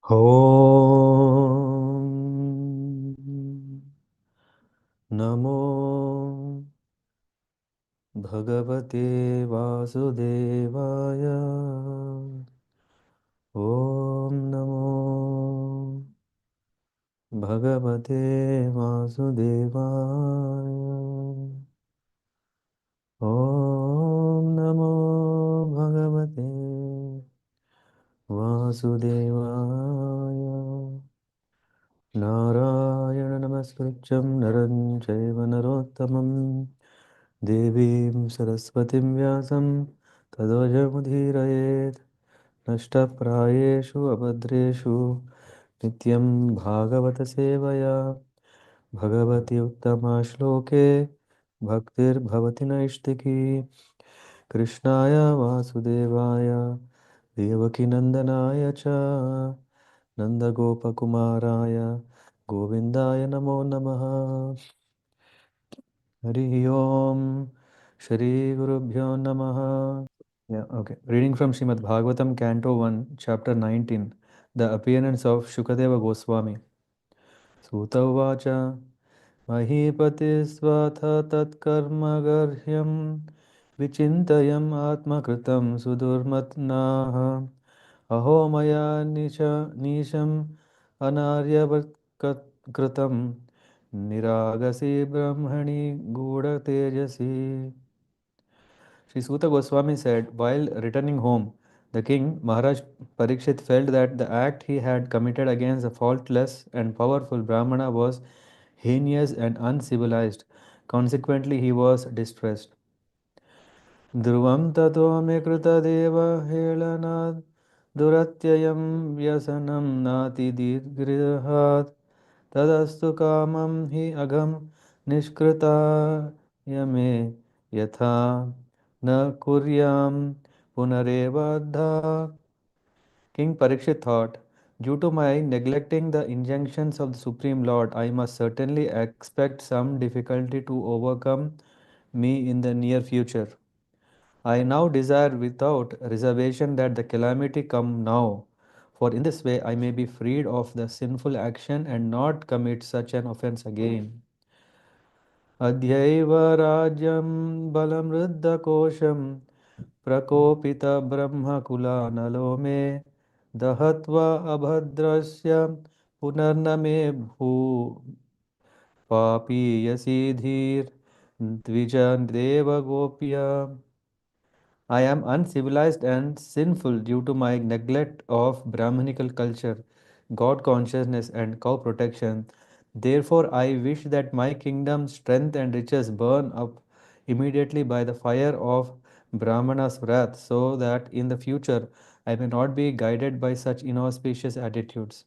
Om Namo Bhagavate-vasudevāya. Om Namo Bhagavate-vasudevāya. Om Namo Bhagavate-vasudevāya. Narayana Namaskritcham Naram Chaiva Narottamam Devim Saraswatim Vyasam Tado Jamadhirayet Nashtaprayeshu Abhadreshu Nityam bhāgavata-sevayā Bhagavati Uttama Shloke Bhaktir Bhavati Naishtiki Krishnaya Vasudevaya Devaki Nandanaya Cha Nanda Gopa Kumaraya Govindaya Namo Namaha Hari Om Shri Guru Bhyo Namaha. Yeah, okay. Reading from Srimad Bhagavatam, Canto 1, Chapter 19, The Appearance of Śukadeva Gosvāmī. Sūta Uvacha Mahipati Svatha Tatkarma Garhyam Vichintayam Atmakritam Sudurmatnaha Aho Maya Nisham Anaryavat Kritam Niragasi Brahmani Guda Tejasi. Sri Suta Goswami said, while returning home, the king, Maharaj Parikshit, felt that the act he had committed against the faultless and powerful Brahmana was heinous and uncivilized. Consequently, he was distressed. Dhruvam tato me krita deva helanad duratyayam vyasanam nati dirgrihat tadastu kamam hi agam nishkrita yame yatha na kuryam punarevadha. King Parikshit thought, due to my neglecting the injunctions of the Supreme Lord, I must certainly expect some difficulty to overcome me in the near future. I now desire without reservation that the calamity come now, for in this way I may be freed of the sinful action and not commit such an offense again. Adhyaiva rajyam balamruddha prakopita brahmakula nalome dahatva abhadrasya punarname bhu papi yasidhir dvija deva gopya. I am uncivilized and sinful due to my neglect of Brahmanical culture, God consciousness, and cow protection. Therefore, I wish that my kingdom's strength and riches burn up immediately by the fire of Brahmana's wrath, so that in the future I may not be guided by such inauspicious attitudes.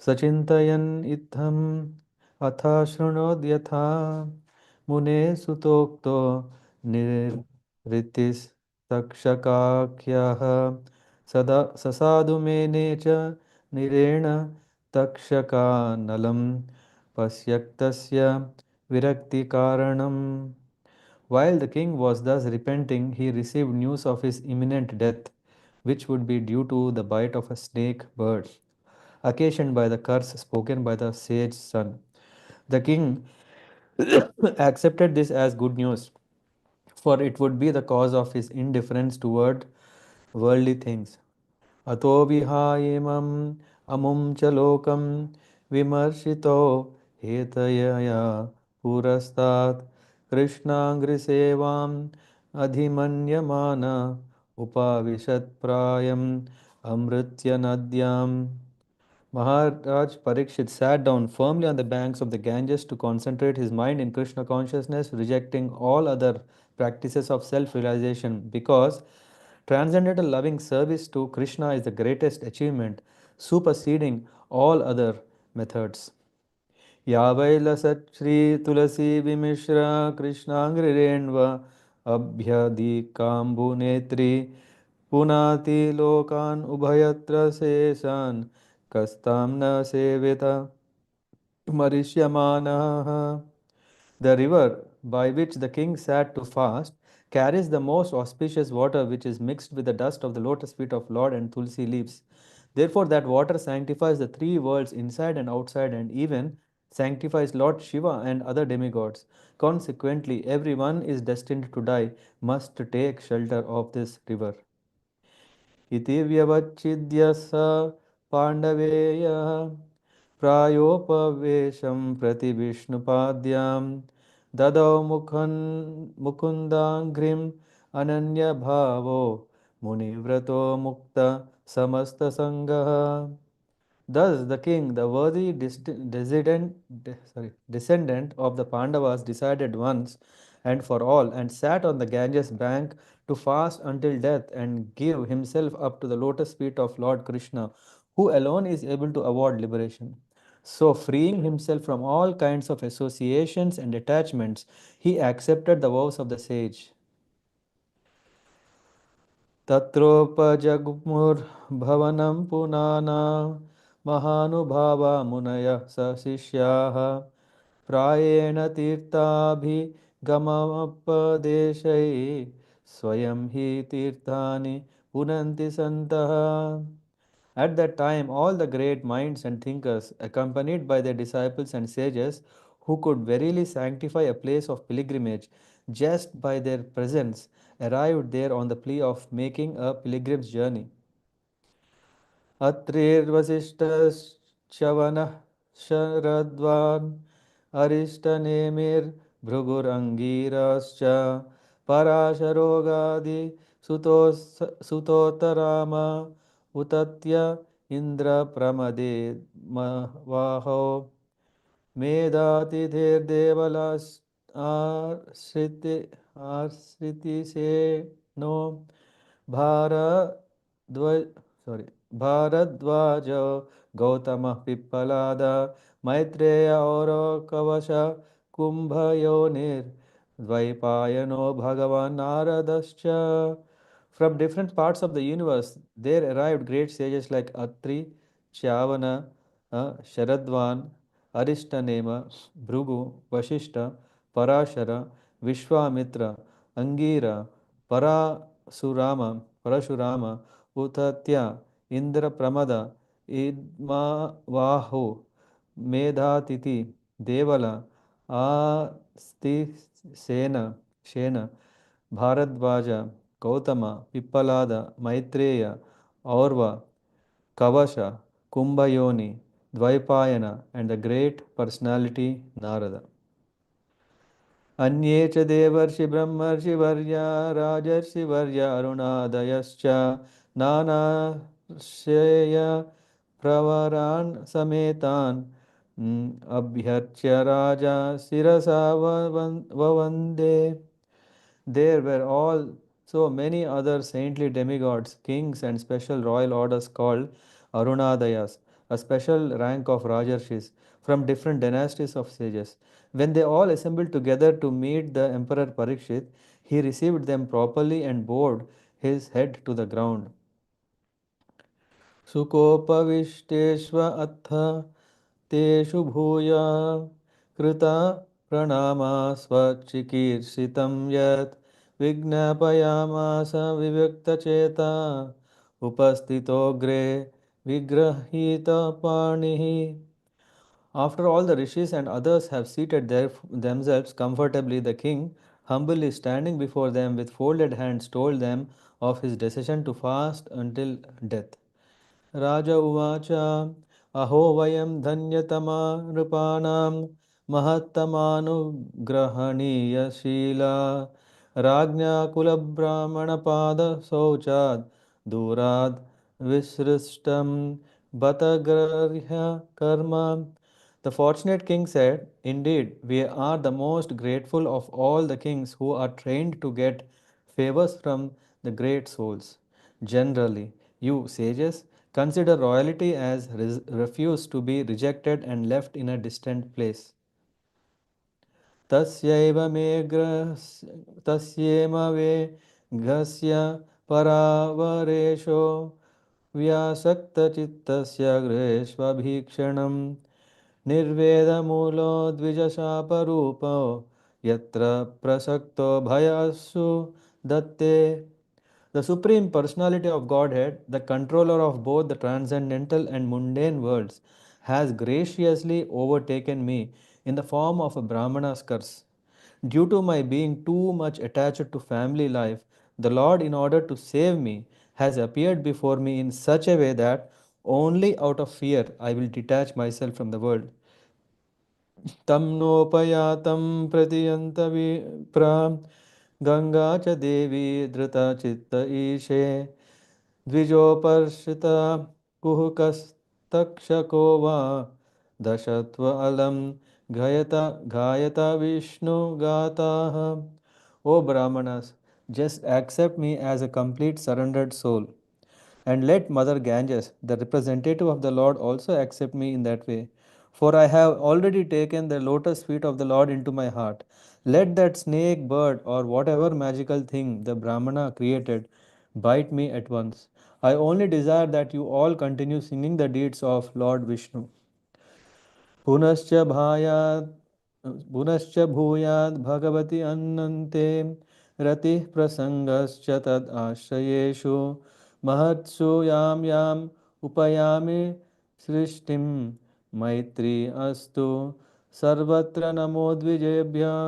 Sachintayam itham atha shrunod mune sutokto niritis takshakakyah sasadu mene cha nirena takshaka nalam pasyaktasya virakti karanam. While the king was thus repenting, he received news of his imminent death, which would be due to the bite of a snake bird occasioned by the curse spoken by the sage son. The king accepted this as good news, for it would be the cause of his indifference toward worldly things. Ato vihayemam amum chalokam vimarshito hetayaya purastat krishnangri sevam adhimanyamana upavishat prayam amritya nadyam. Maharaj Parikshit sat down firmly on the banks of the Ganges to concentrate his mind in Krishna consciousness, rejecting all other practices of self realization because transcendental loving service to Krishna is the greatest achievement, superseding all other methods. Yavaila Shri Tulasi Vimishra Krishnangrirenva Abhyadi Netri Punati Lokan Ubhayatra Sesan Kastam na Sevita Marishyamanaha. The river by which the king sat to fast carries the most auspicious water which is mixed with the dust of the lotus feet of Lord and tulsi leaves. Therefore, that water sanctifies the three worlds inside and outside, and even sanctifies Lord Shiva and other demigods. Consequently, everyone is destined to die, must take shelter of this river. इति व्यवच्छिद्य स पाण्डवेयः प्रायोपवेशं प्रति विष्णुपाद्यां ददौ मुकुन्दाङ्घ्रिम् अनन्यभावो मुनिव्रतो मुक्त समस्तसङ्गः. Thus, the king, the worthy descendant of the Pandavas, decided once and for all, and sat on the Ganges bank to fast until death and give himself up to the lotus feet of Lord Krishna, who alone is able to award liberation. So, freeing himself from all kinds of associations and attachments, he accepted the vows of the sage. तत्रोपजग्मुर्भवनं Punhana महानुभावा मुनयः सशिष्याः प्रायेण तीर्थाभिगमोपदेशैः स्वयं हि तीर्थानि पुनन्ति सन्तः. At that time, all the great minds and thinkers, accompanied by their disciples and sages, who could verily sanctify a place of pilgrimage just by their presence, arrived there on the plea of making a pilgrim's journey. अत्रिर्वसिष्ठश्चवनः शरद्वान् अरिष्टनेमिर्भृगुरङ्गीरश्च पराशरोगादि सुतोत्तराम उतत्य इन्द्रप्रमदे वाहो मेधातिथिर्देवलाश्रितिसे नो Bharadvaj sorry Bharadwaj गौतमः पिप्पलाद मैत्रेय औरकवश कुम्भयोनिर्द्वैपायनो भगवान् नारदश्च. From different parts of the universe, there arrived great sages like Atri, Chavana, Sharadvan, Arishtanema, Bhrugu, Vashishta, Parashara, Vishwamitra, Angira, Parashurama, Utatya, Indra Pramada, Idmavahu, Medhatiti, Devala, Asti Shena, Bharadvaja, Gautama, Pippalada, Maitreya, Aurva, Kavasha, Kumbhayoni, Dvaipayana, and the great personality Narada. अन्ये च देवर्षि ब्रह्मर्षिवर्या राजर्षिवर्या अरुणादयश्च नानाश्रय प्रवरान् समेतान् अभ्यर्च्य राजा शिरसा ववन्दे. There were also many other saintly demigods, kings, and special royal orders called Arunadayas, a special rank of Rajarshis from different dynasties of sages. When they all assembled together to meet the Emperor Parikshit, he received them properly and bowed his head to the ground. सुकोपविष्टेष्व अथ तेषु भूयः कृता प्रणामा स्वचिकीर्षितं यत् विज्ञापयामास विविक्तचेता उपस्थितोऽग्रे विगृहीतपाणिः. After all the rishis and others have seated themselves comfortably, the king, humbly standing before them with folded hands, told them of his decision to fast until death. Raja Uvacha Aho Vayam Dhanyatama Nrupanam Mahattamanu Shila Rajna Kula Brahmana Pada Sauchad Durad Visristam Batagrahya Karma. The fortunate king said, "Indeed, we are the most grateful of all the kings who are trained to get favors from the great souls. Generally, you sages consider royalty as refuse to be rejected and left in a distant place. तस्यैव मे तस्येम वे घस्य परावरेशो व्यासक्तचित्तस्य गृहेष्वभीक्षणम् निर्वेदमूलो द्विजशापरूपो यत्र प्रसक्तो भयस्सु दत्ते The Supreme Personality of Godhead, the controller of both the transcendental and mundane worlds, has graciously overtaken me in the form of a Brahmana's curse. Due to my being too much attached to family life, the Lord, in order to save me, has appeared before me in such a way that only out of fear I will detach myself from the world. तं नोपयातं प्रतियन्तविप्रा गङ्गा च देवी धृतचित्त ईशे द्विजोपर्षिता कुहुकस्तक्षको वा दशत्व अलं घायता विष्णुगाताः. O Brahmanas, just accept me as a complete surrendered soul. And let Mother Ganges, the representative of the Lord, also accept me in that way. For I have already taken the lotus feet of the Lord into my heart. Let that snake, bird, or whatever magical thing the Brahmana created bite me at once. I only desire that you all continue singing the deeds of Lord Vishnu. पुनश्च भायात् पुनश्च भूयात् भगवति अन्नन्ते रतिः प्रसङ्गश्च तद् आश्रयेषु महत्सु यां उपयामि सृष्टिं मैत्री अस्तु सर्वत्र नमो द्विजेभ्यः.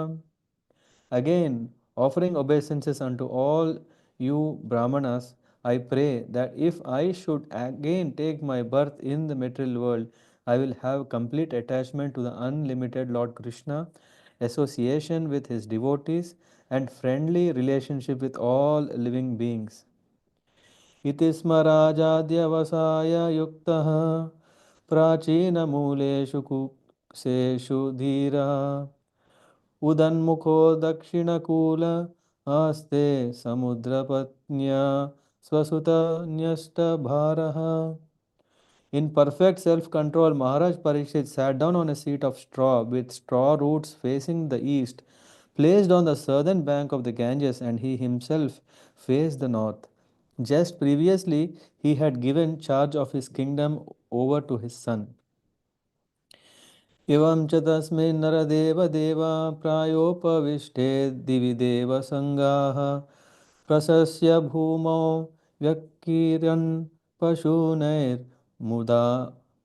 Again, offering obeisances unto all you Brahmanas, I pray that if I should again take my birth in the material world, I will have complete attachment to the unlimited Lord Krishna, association with his devotees, and friendly relationship with all living beings. इति स्म राजाद्यवसाय युक्तः प्राचीनमूलेषु कुक्षेषु धीरः उदन्मुखो दक्षिणकूल आस्ते समुद्रपत्न्या स्वसुतन्यष्टभारः. In perfect self-control, Maharaj Parikshit sat down on a seat of straw with straw roots facing the east, placed on the southern bank of the Ganges, and he himself faced the north. Just previously, he had given charge of his kingdom over to his son. एवं च तस्मिन् नरदेवदेवा प्रायोपविष्टे दिवि देवसङ्गाः प्रशस्य भूमौ व्यक्कीर्यन् पशूनैर्मुदा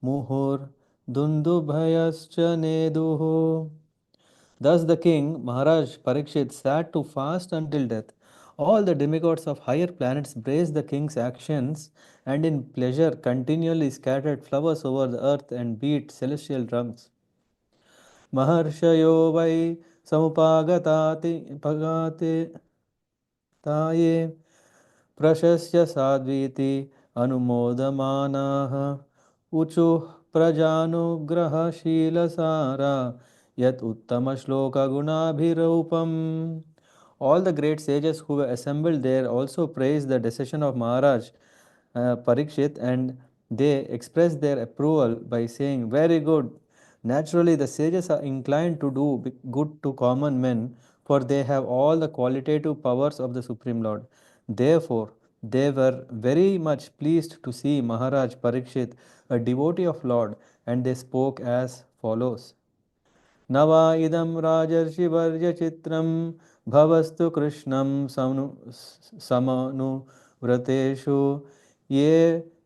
मुहुर्दुन्दुभयश्च नेदुः. Thus the king, Maharaj Parikshit, sat to fast until death. All the demigods of higher planets praised the king's actions and in pleasure continually scattered flowers over the earth and beat celestial drums. महर्षयो वै समुपागताति पगाते ताये प्रशस्य साध्वीति अनुमोदमानाः ऊचुः प्रजानुग्रहशीलसारा यत् उत्तमश्लोकगुणाभिरूपम्. All the great sages who were assembled there also praised the decision of Maharaj Parikshit, and they expressed their approval by saying, "Very good." Naturally, the sages are inclined to do good to common men, for they have all the qualitative powers of the Supreme Lord. Therefore, they were very much pleased to see Maharaj Parikshit, a devotee of Lord, and they spoke as follows. न वा इदं राजर्षिवर्यचित्रं भवस्तु कृष्णं समनुव्रतेषु ये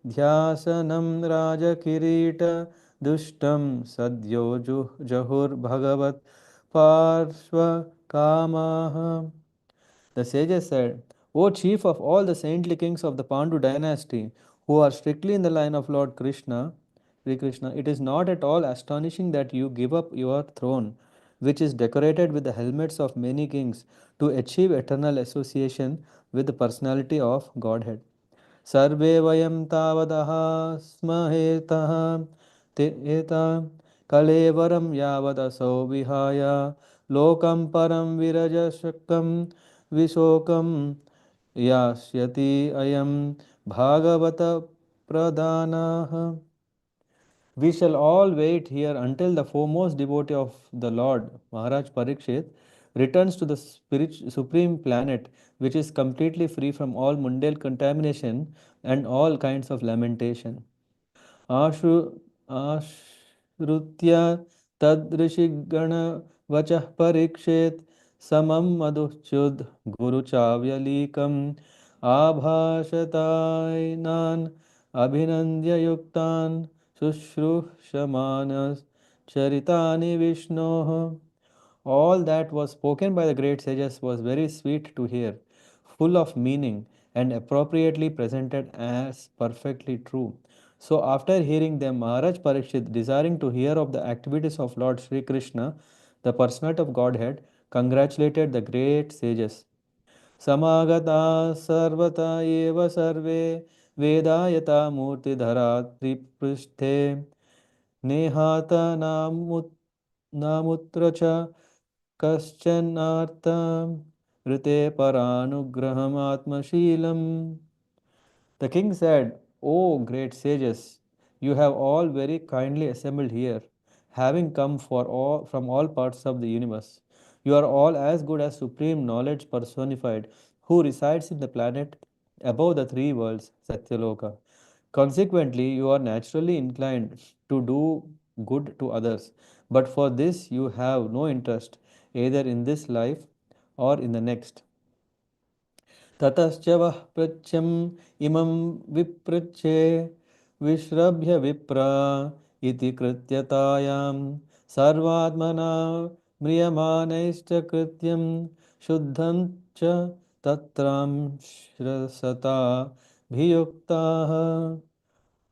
ध्यासनं राजकिरीटदुष्टं सद्यो जहुर्भगवत् पार्श्वकामाः. The sages said, O chief of all the saintly kings of the Pandu dynasty, who are strictly in the line of Lord Krishna, Sri Krishna, it is not at all astonishing that you give up your throne, which is decorated with the helmets of many kings, to achieve eternal association with the personality of Godhead. सर्वे वयं तावदः स्महेतः एता कलेवरं यावदसौ विहाय लोकं परं विरजशकं विशोकं यास्यति अयं भागवत प्रधानः. We shall all wait here until the foremost devotee of the Lord, Maharaj Parikshit, returns to the supreme planet, which is completely free from all mundane contamination and all kinds of lamentation. Ashru Ashrutya Tadrishigana Vachah Parikshit Samam Madhuchud Guru Chavyalikam आभाषतायनान् अभिनन्द्य युक्तान् शुश्रूषमाणः चरितानि विष्णोः. All that was spoken by the great sages was very sweet to hear, full of meaning, and appropriately presented as perfectly true. So, after hearing them, Maharaj Parikshit, desiring to hear of the activities of Lord Sri Krishna, the personality of Godhead, congratulated the great sages. Samagata sarvata eva sarve vedayata murtidhara triprishthe nehata namutra cha kaschanartam rite paranugraham atmashilam. The king said, O great sages, you have all very kindly assembled here, having come from all parts of the universe. You are all as good as supreme knowledge personified, who resides in the planet above the three worlds, Satyaloka. Consequently, you are naturally inclined to do good to others, but for this you have no interest, either in this life or in the next. ततश्च वः पृच्छम् इमं विपृच्छे विश्रभ्य विप्रा इति कृत्यतायां सर्वात्मना म्रियमाणैश्च कृत्यं शुद्धं च तत्रां श्रसता भियुक्ताः.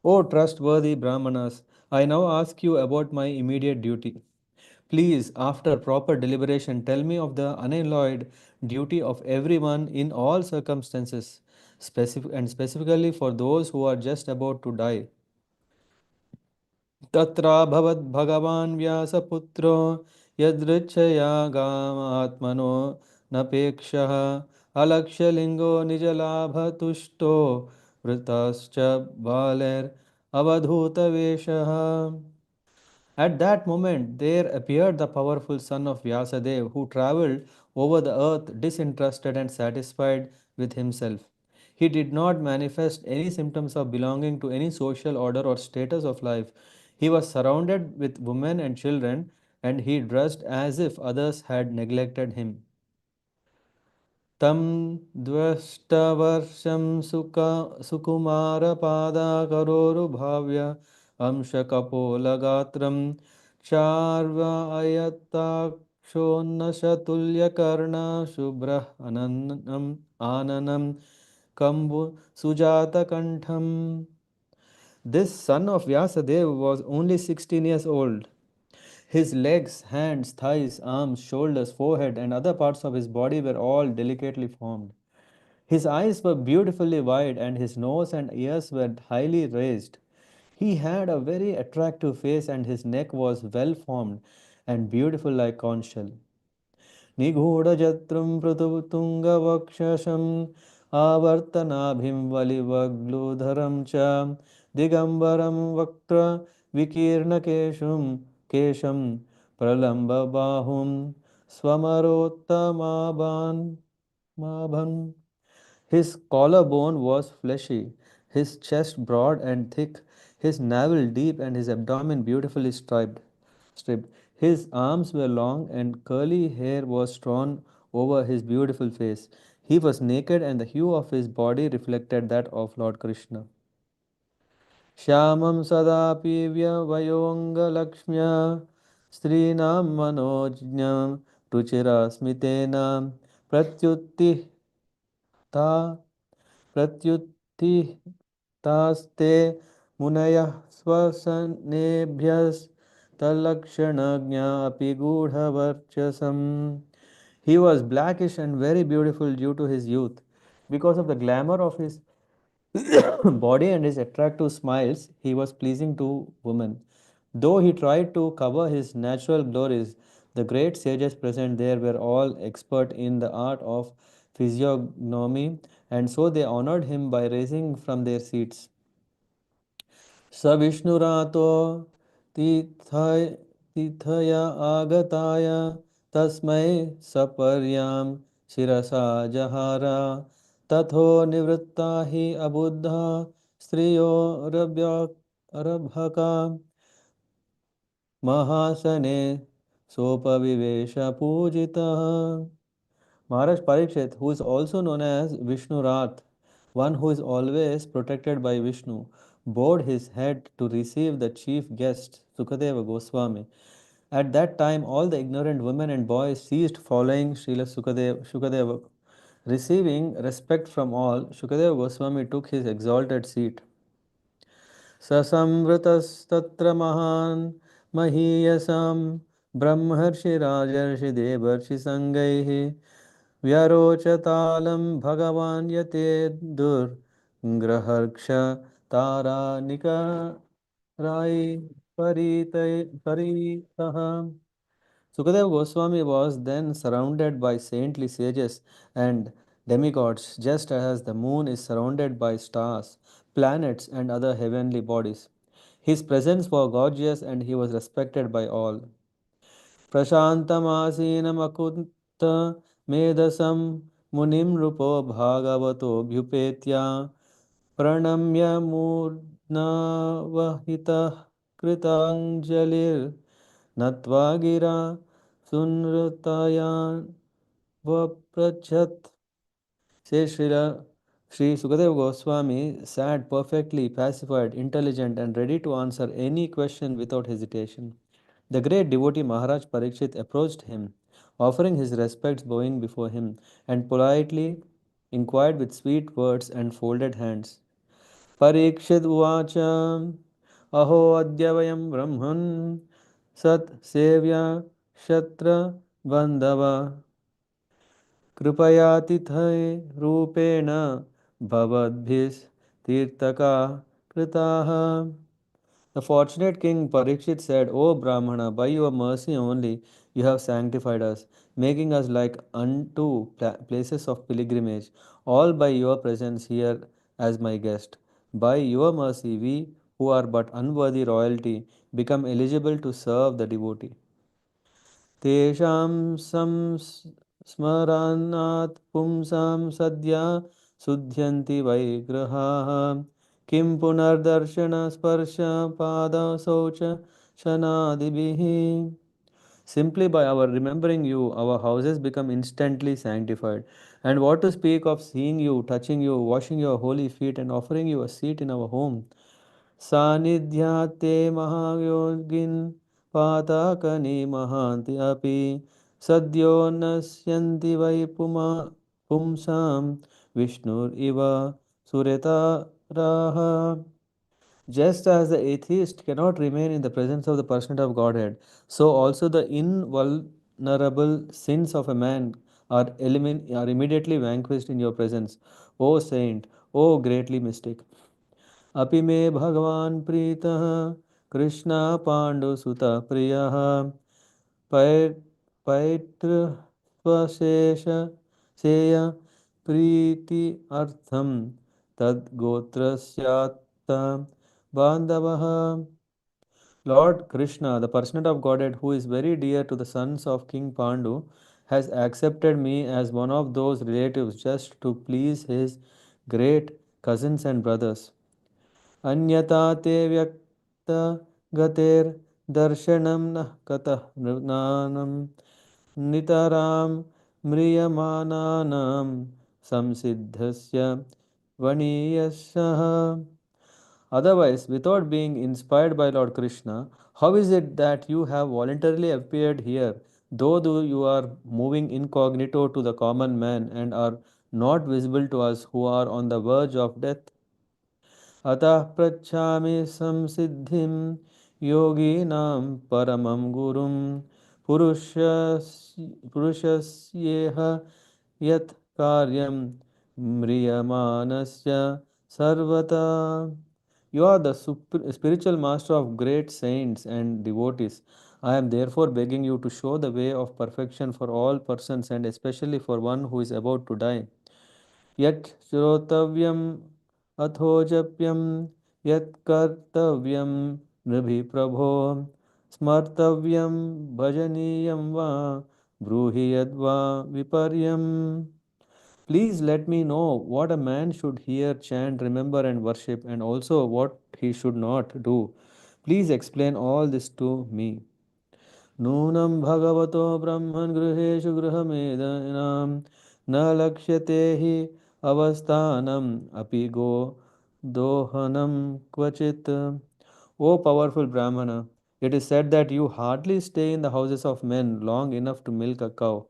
O trustworthy Brahmanas, I now ask you about my immediate duty. Please, after proper deliberation, tell me of the unalloyed duty of everyone in all circumstances, and specifically for those who are just about to die. तत्राभवद् भगवान् व्यासपुत्रो यदृच्छया गामात्मनो नपेक्षः अलक्ष्यलिङ्गो निजलाभतुष्टो वृतश्च बालैरवधूतवेषः. At that moment, there appeared the powerful son of Vyasadeva, who travelled over the earth disinterested and satisfied with himself. He did not manifest any symptoms of belonging to any social order or status of life. He was surrounded with women and children, and he dressed as if others had neglected him. तं द्वष्टवर्षं सुकुमारपादाकरोरुभाव्य अंशकपोलगात्रं चार्वायताक्षोन्नशतुल्यकर्णशुभ्रः आननं कम्बुसुजातकण्ठम्. This son of Vyasadeva was only 16 years old. His legs, hands, thighs, arms, shoulders, forehead, and other parts of his body were all delicately formed. His eyes were beautifully wide, and his nose and ears were highly raised. He had a very attractive face, and his neck was well formed and beautiful like conch shell. निगूढजत्रुं पृथुतुङ्गवक्षसम् आवर्तनाभिं वलिवग्लूधरं च दिगम्बरं वक्त्रविकीर्णकेशं केशं प्रलम्बबाहुं स्वमरोत्तमाभान्. His collarbone was fleshy, his chest broad and thick, his navel deep, and his abdomen beautifully stripped. His arms were long, and curly hair was drawn over his beautiful face. He was naked, and the hue of his body reflected that of Lord Krishna. श्यामं सदा पीव्यवयोऽङ्गलक्ष्म्या स्त्रीणां मनोज्ञं रुचिरास्मितेन प्रत्युत्थिता प्रत्युत्थितास्ते मुनयः स्वसनेभ्यस्तलक्षणज्ञा अपि गूढवर्चसम्. He was blackish and very beautiful due to his youth. Because of the glamour of his body and his attractive smiles, he was pleasing to women. Though he tried to cover his natural glories, the great sages present there were all expert in the art of physiognomy, and so they honored him by raising from their seats. स विष्णुरातो तीर्थय तीर्थया आगताय तस्मै सपर्यां शिरसा जहार तथो निवृत्ता हि अबुद्धा स्त्रियो रभ्यका महासने सोपविवेश पूजितः. Maharaj Parikshit, who is also known as Vishnu Rath, one who is always protected by Vishnu, bowed his head to receive the chief guest, Sukadeva Goswami. At that time, all the ignorant women and boys ceased following Srila Shukadeva. Receiving respect from all, Shukadeva Goswami took his exalted seat. ससंवृतस्तत्र महान् महीयसां ब्रह्मर्षिराजर्षिदेवर्षिसङ्गैः व्यरोचतालं भगवान् यते दुर्ग्रहर्क्ष तारानिकराय परितः. Sukadeva Goswami was then surrounded by saintly sages and demigods, just as the moon is surrounded by stars, planets, and other heavenly bodies. His presence was gorgeous and he was respected by all. प्रशान्तमासीनमकुन्त मेधसं मुनिं नृपो भागवतोऽभ्युपेत्य प्रणम्य मूर्ध्नावहितः कृताञ्जलिर्नत्वा गिरा सुनृतायान् वप्रच्छत्. Says Sri Sukadeva Goswami sat perfectly pacified, intelligent, and ready to answer any question without hesitation. The great devotee Maharaj Parikshit approached him, offering his respects, bowing before him, and politely inquired with sweet words and folded hands. Parikshit Uvacha Aho Adya Vayam Brahman Sat Sevya Shatra Bandhava कृपयातिथये रूपेण भवद्भिस्तीर्थका कृताः. The fortunate king Parikshit said, O Brahmana, by your mercy only you have sanctified us, making us like unto places of pilgrimage, all by your presence here as my guest. By your mercy, we who are but unworthy royalty become eligible to serve the devotee. तेषां संस्मरणात् पुंसां सद्या शुध्यन्ति वैग्रहाः किं पुनर्दर्शनस्पर्शपादशौचशनादिभिः. Simply by our remembering you, our houses become instantly sanctified. And what to speak of seeing you, touching you, washing your holy feet, and offering you a seat in our home? सानिध्यात्ते महायोगिन् पातकनि Mohanty अपि सद्यो नश्यन्ति वै पुंसां विष्णुरिव सुरेतराः. Just as the atheist cannot remain in the presence of the person of Godhead, so also the invulnerable sins of a man are immediately vanquished in your presence, O saint, O greatly mystic. अपि मे भगवान् प्रीतः कृष्ण पाण्डुसुतः प्रियः पैतृस्वशेष सेय प्रीति अर्थं तद्गोत्रस्यात् बान्धवः. Lord Krishna, the personate of Godhead who is very dear to the sons of King Pandu, has accepted me as one of those relatives just to please his great cousins and brothers. अन्यथा ते व्यक्तगतेर्दर्शनं नः कतः नृणां नितरां म्रियमाणानां संसिद्धस्य वणीयसः. Otherwise, without being inspired by Lord Krishna, how is it that you have voluntarily appeared here, though you are moving incognito to the common man and are not visible to us who are on the verge of death? अतः पृच्छामि संसिद्धिं योगिनां परमं गुरुं पुरुषस्येह यत् कार्यं म्रियमाणस्य सर्वथा. You are the spiritual master of great saints and devotees. I am therefore begging you to show the way of perfection for all persons and especially for one who is about to die. यत् श्रोतव्यम् अथो जप्यं यत् कर्तव्यं नृभिः प्रभो स्मर्तव्यं भजनीयं वा ब्रूहि यद्वा विपर्यम्. Please let me know what a man should hear, chant, remember, and worship, and also what he should not do. Please explain all this to me. नूनं भगवतो ब्रह्मन् गृहेषु गृहमेधनां न लक्ष्यते हि avasthanam api go dohanam kvachit. O powerful Brahmana, it is said that you hardly stay in the houses of men long enough to milk a cow.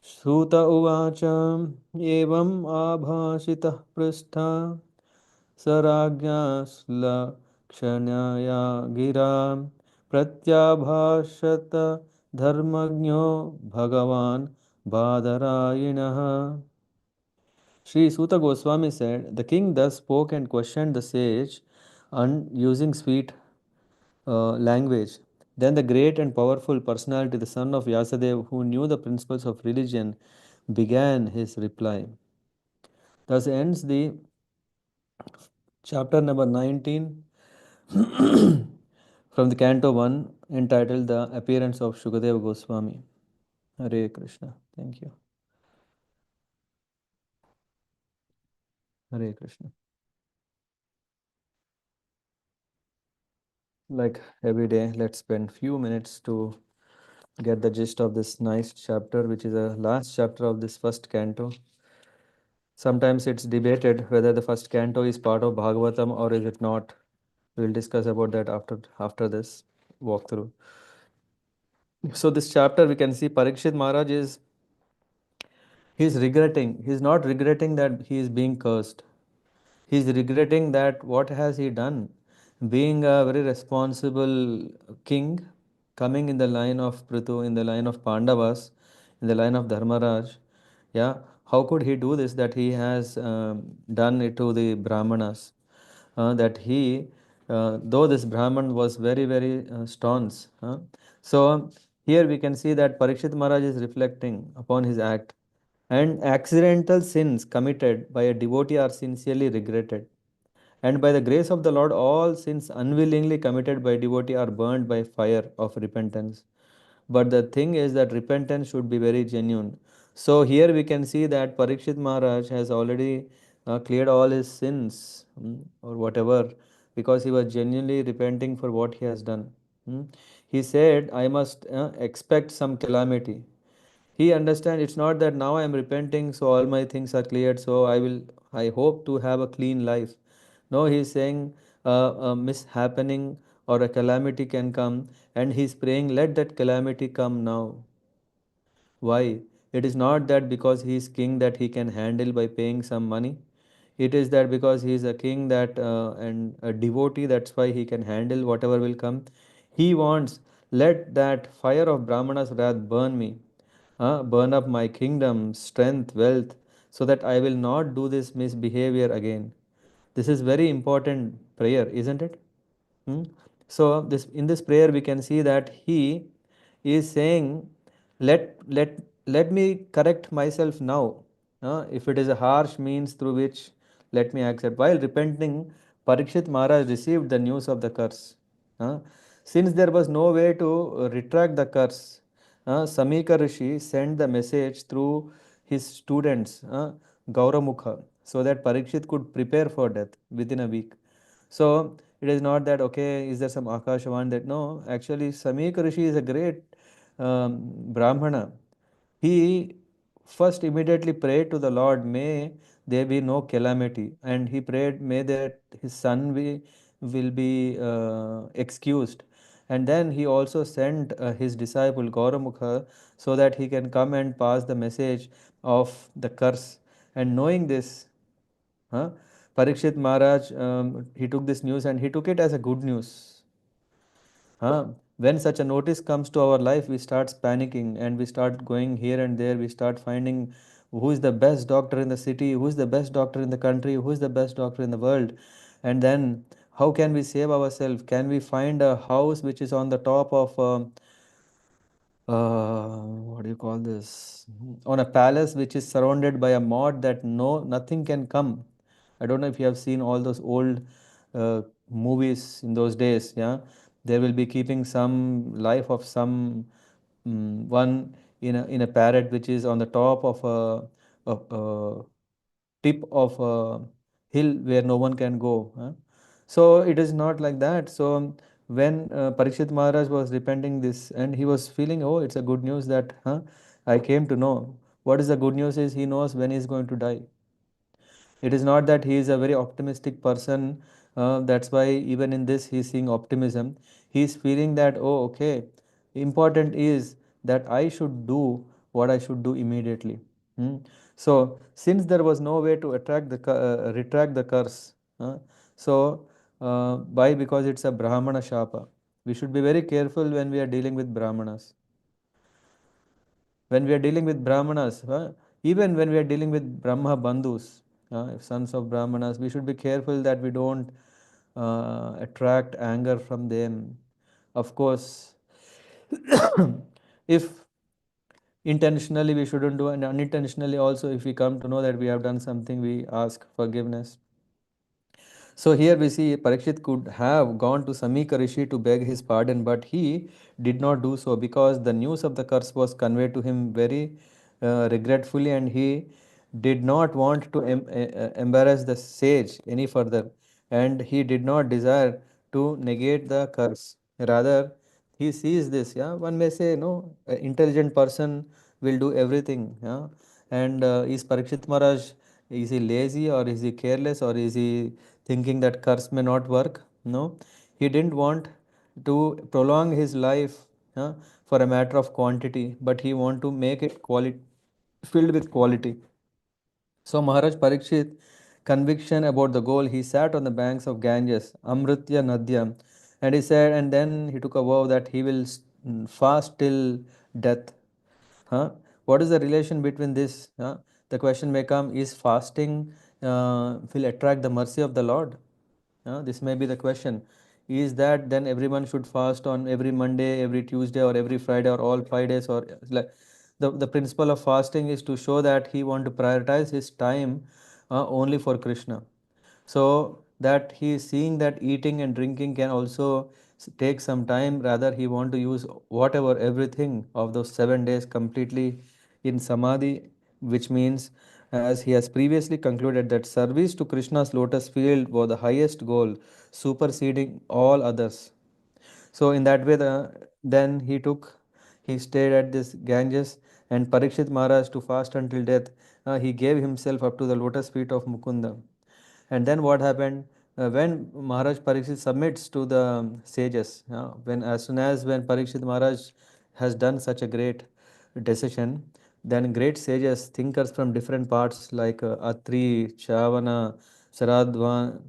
Shuta uvacha evam abhashitah pristha sarajñā kshanaya gira pratyabhashata dharmagno bhagavan badarayinah. Sri Suta Goswami said, the king thus spoke and questioned the sage using sweet language. Then the great and powerful personality, the son of Vyasadeva, who knew the principles of religion, began his reply. Thus ends the chapter number 19 from the Canto 1 entitled The Appearance of Śukadeva Gosvāmī. Hare Krishna. Thank you. Hare Krishna. Like every day, let's spend few minutes to get the gist of this nice chapter, which is the last chapter of this first canto. Sometimes it's debated whether the first canto is part of Bhagavatam or is it not. We'll discuss about that after this walkthrough. So this chapter we can see Parikshit Maharaj he's regretting. He's not regretting that he is being cursed. He's regretting that what has he done? Being a very responsible king, coming in the line of Prithu, in the line of Pandavas, in the line of Dharmaraj, yeah, how could he do this that he has done it to the Brahmanas? That he, though this Brahman was very, very staunch. So here we can see that Parikshit Maharaj is reflecting upon his act, and accidental sins committed by a devotee are sincerely regretted. And by the grace of the Lord, all sins unwillingly committed by devotee are burned by fire of repentance. But the thing is that repentance should be very genuine. So here we can see that Parikshit Maharaj has already cleared all his sins, or whatever, because he was genuinely repenting for what he has done. He said, I must expect some calamity. He understands it's not that now I am repenting, so all my things are cleared, so I hope to have a clean life. No, he is saying a mishappening or a calamity can come, and he is praying, let that calamity come now. Why? It is not that because he is king that he can handle by paying some money. It is that because he is a king that and a devotee, that's why he can handle whatever will come. He wants, let that fire of Brahmana's wrath burn me, burn up my kingdom, strength, wealth, so that I will not do this misbehavior again. This is very important prayer, isn't it? Hmm? So this in this prayer we can see that he is saying, let me correct myself now. If it is a harsh means through which let me accept. While repenting, Parikshit Maharaj received the news of the curse. Uh, since there was no way to retract the curse, Samika Rishi sent the message through his students, Gauramukha, so that Parikshit could prepare for death within a week. So it is not that, okay, is there some Akashavan that no, actually Samika Rishi is a great Brahmana. He first immediately prayed to the Lord, may there be no calamity. And he prayed, may that his son will be excused. And then he also sent his disciple Gauramukha so that he can come and pass the message of the curse. And knowing this, huh? Parikshit Maharaj, he took this news and he took it as a good news. When such a notice comes to our life, we start panicking and we start going here and there. We start finding who is the best doctor in the city, who is the best doctor in the country, who is the best doctor in the world. And then how can we save ourselves? Can we find a house which is on the top of what do you call this? On a palace which is surrounded by a moat that nothing can come. I don't know if you have seen all those old movies in those days. Yeah, they will be keeping some life of some one in a parrot which is on the top of a tip of a hill where no one can go. So it is not like that. So when Parikshit Maharaj was repenting this and he was feeling, oh, it's a good news that I came to know What is the good news is he knows when he is going to die. It is not that he is a very optimistic person. That's why even in this he is seeing optimism. He is feeling that, oh, okay, important is that I should do what I should do immediately. Hmm. So since there was no way to retract the curse, why? Because it's a Brahmana shapa. We should be very careful when we are dealing with Brahmanas. When we are dealing with Brahmanas, even when we are dealing with Brahma Bandhus, sons of Brahmanas, we should be careful that we don't attract anger from them. Of course, if intentionally we shouldn't do, and unintentionally also, if we come to know that we have done something, we ask forgiveness. So here we see Parikshit could have gone to Samika Rishi to beg his pardon, but he did not do so because the news of the curse was conveyed to him very regretfully, and he did not want to embarrass the sage any further, and he did not desire to negate the curse. Rather, he sees this. Yeah, one may say, no, an intelligent person will do everything. Yeah, and is Parikshit Maharaj, is he lazy or is he careless or is he thinking that curse may not work? No, he didn't want to prolong his life for a matter of quantity, but he want to make it quality, filled with quality. So Maharaj Parikshit, conviction about the goal, he sat on the banks of Ganges, Amritya Nadyam, and he said, and then he took a vow that he will fast till death. Huh? What is the relation between this? The question may come: is fasting will attract the mercy of the Lord? This may be the question. Is that then everyone should fast on every Monday, every Tuesday, or every Friday, or all 5 days, or like the principle of fasting is to show that he want to prioritize his time only for Krishna. So that he is seeing that eating and drinking can also take some time. Rather, he want to use whatever everything of those 7 days completely in samadhi, which means, as he has previously concluded, that service to Krishna's lotus field was the highest goal, superseding all others. So in that way, then he stayed at this Ganges, and Parikshit Maharaj to fast until death. He gave himself up to the lotus feet of Mukunda. And then what happened? When Maharaj Parikshit submits to the sages, when as soon as when Parikshit Maharaj has done such a great decision, then great sages, thinkers from different parts like Atri, Chavana, Saradvan,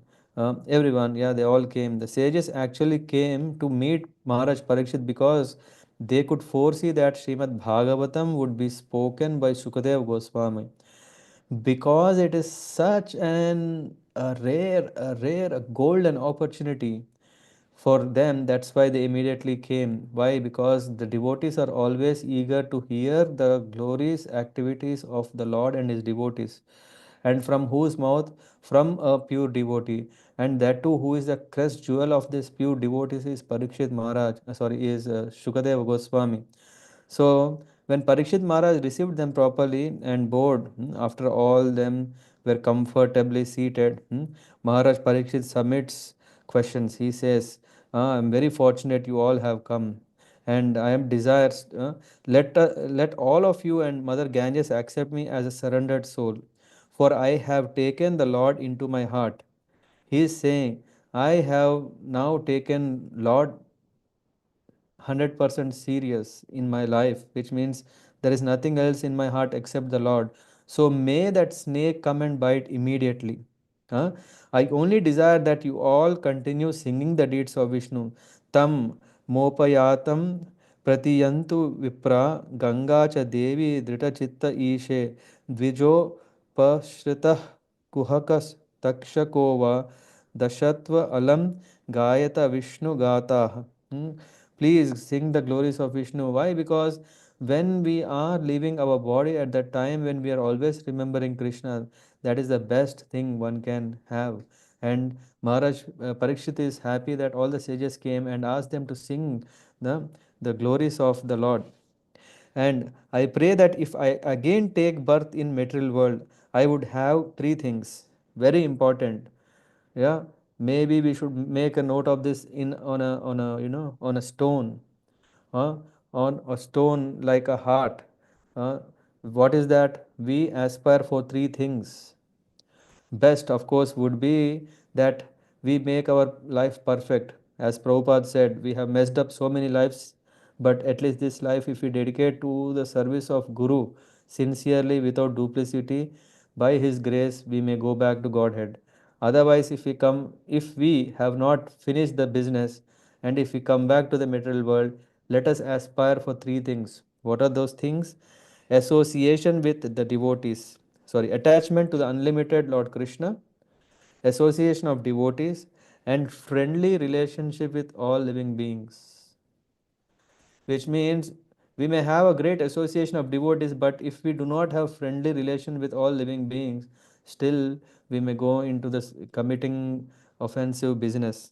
everyone, yeah, they all came. The sages actually came to meet Maharaj Parikshit because they could foresee that Srimad Bhagavatam would be spoken by Shukadeva Gosvāmī, because it is such a golden opportunity for them. That's why they immediately came. Why? Because the devotees are always eager to hear the glorious activities of the Lord and his devotees, and from whose mouth? From a pure devotee, and that too who is the crest jewel of this pure devotees is Parikshit Maharaj, is Shukadeva Goswami. So when Parikshit Maharaj received them properly and bowed, after all them were comfortably seated, Maharaj Parikshit submits questions. He says, I am very fortunate you all have come, and I am desires. Let all of you and Mother Ganges accept me as a surrendered soul, for I have taken the Lord into my heart. He is saying, I have now taken Lord 100% serious in my life, which means there is nothing else in my heart except the Lord. So may that snake come and bite immediately. Huh? I only desire that you all continue singing the deeds of Vishnu. Tam mopayatam pratiyantu vipra ganga cha devi drita chitta ishe dvijo pashritah kuhakas takshakova dashatva alam gayata Vishnu gata. Please sing the glories of Vishnu. Why? Because when we are leaving our body, at that time when we are always remembering Krishna, that is the best thing one can have. And Maharaj Parikshit is happy that all the sages came and asked them to sing the, the glories of the Lord. And I pray that if I again take birth in material world, I would have three things. Very important. Yeah, maybe we should make a note of this in on a on a stone, uh, on a stone like a heart. Uh, What is that? We aspire for three things. Best, of course, would be that we make our life perfect. As Prabhupada said, we have messed up so many lives, but at least this life, if we dedicate to the service of Guru sincerely without duplicity, by His grace, we may go back to Godhead. Otherwise, if we have not finished the business, and if we come back to the material world, let us aspire for three things. What are those things? Association with the devotees, attachment to the unlimited Lord Krishna, association of devotees, and friendly relationship with all living beings. Which means we may have a great association of devotees, but if we do not have friendly relation with all living beings, still we may go into this committing offensive business.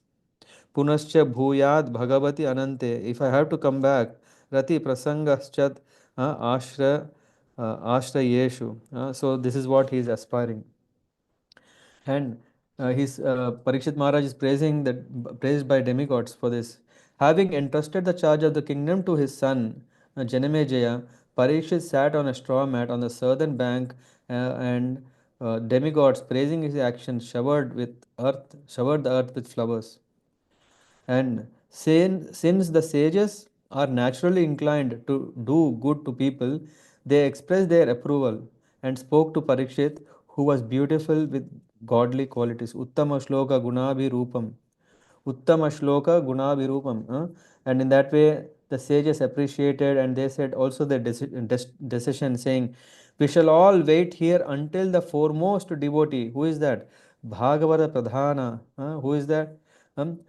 Punascha bhuyad bhagavati anante. If I have to come back, rati prasangaschat ashra ashrayeshu. So this is what he is aspiring. And his Parikshit Maharaj is praised by demigods for this. Having entrusted the charge of the kingdom to his son Janamejaya, Parikshit sat on a straw mat on the southern bank, and demigods praising his actions showered the earth with flowers. And since the sages are naturally inclined to do good to people, they expressed their approval and spoke to Parikshit, who was beautiful with godly qualities. Uttama shloka gunabhirupam. Uttama shloka gunabhirupam. And in that way, the sages appreciated, and they said also their decision, saying, we shall all wait here until the foremost devotee. Who is that? Bhagavata Pradhana. Who is that? Um,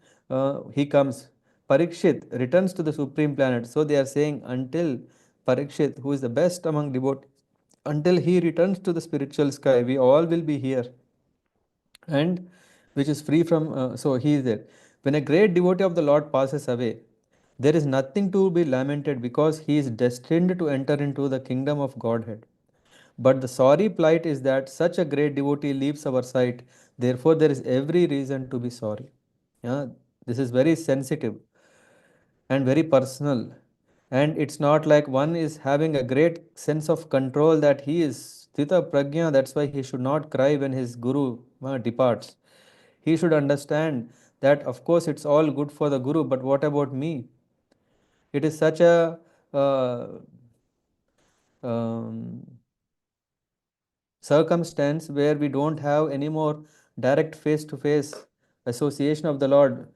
he comes. Parikshit returns to the supreme planet. So they are saying until Parikshit, who is the best among devotees, until he returns to the spiritual sky, we all will be here, and which is free from. So he is there. When a great devotee of the Lord passes away, there is nothing to be lamented because he is destined to enter into the kingdom of Godhead. But the sorry plight is that such a great devotee leaves our sight. Therefore, there is every reason to be sorry. Yeah, this is very sensitive and very personal. And it's not like one is having a great sense of control that he is Sthita Prajna, that's why he should not cry when his guru departs. He should understand that, of course, it's all good for the guru, but what about me? It is such a uh, um, circumstance where we don't have any more direct face to face association of the Lord,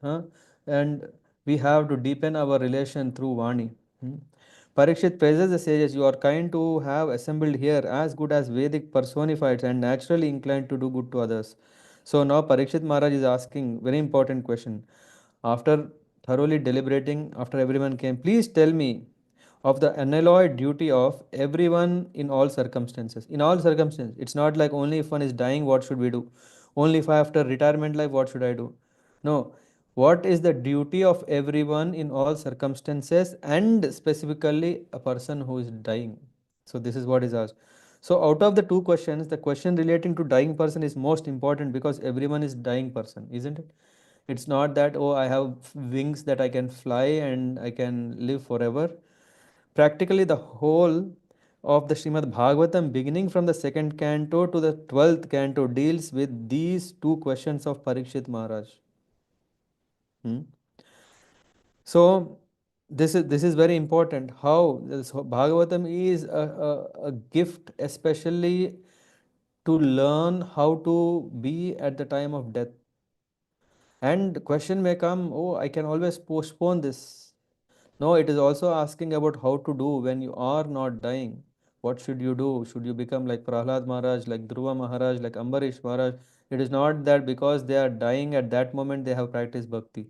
and we have to deepen our relation through Vani. Hmm. Parikshit praises the sages, you are kind to have assembled here, as good as Vedic personified and naturally inclined to do good to others. So now Parikshit Maharaj is asking very important question. After thoroughly deliberating, after everyone came, please tell me of the unalloyed duty of everyone in all circumstances. In all circumstances, it's not like only if one is dying, what should we do? Only if after retirement life, what should I do? No. What is the duty of everyone in all circumstances, and specifically a person who is dying? So this is what is asked. So out of the two questions, the question relating to dying person is most important because everyone is dying person, isn't it? It's not that, oh, I have wings that I can fly and I can live forever. Practically, the whole of the Srimad Bhagavatam, beginning from the second canto to the 12th canto, deals with these two questions of Parikshit Maharaj. Hmm? So, this is very important. How this Bhagavatam is a gift, especially to learn how to be at the time of death. And the question may come, oh, I can always postpone this. No, it is also asking about how to do when you are not dying. What should you do? Should you become like Prahlad Maharaj, like Dhruva Maharaj, like Ambarish Maharaj? It is not that because they are dying at that moment they have practiced bhakti.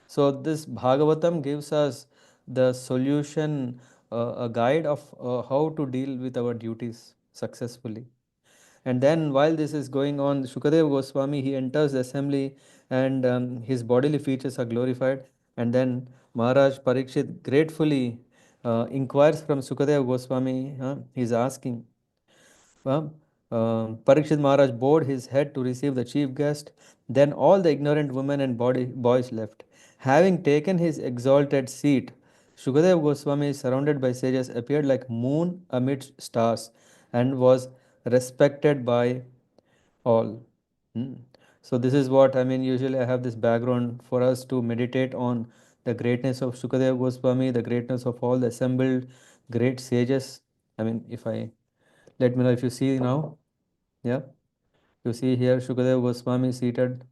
So this Bhagavatam gives us the solution, a guide of how to deal with our duties successfully. And then while this is going on, Shukadeva Goswami, he enters the assembly, and his bodily features are glorified. And then Maharaj Parikshit gratefully inquires from Shukadeva Goswami, he's asking, Parikshit Maharaj bowed his head to receive the chief guest. Then all the ignorant women and boys left. Having taken his exalted seat, Shukadeva Goswami, surrounded by sages, appeared like moon amidst stars and was respected by all. Hmm. So this is what I mean. Usually I have this background for us to meditate on the greatness of Shukadeva Goswami, the greatness of all the assembled great sages. I mean, if I let me know if you see now. Yeah. You see here Shukadeva Goswami seated,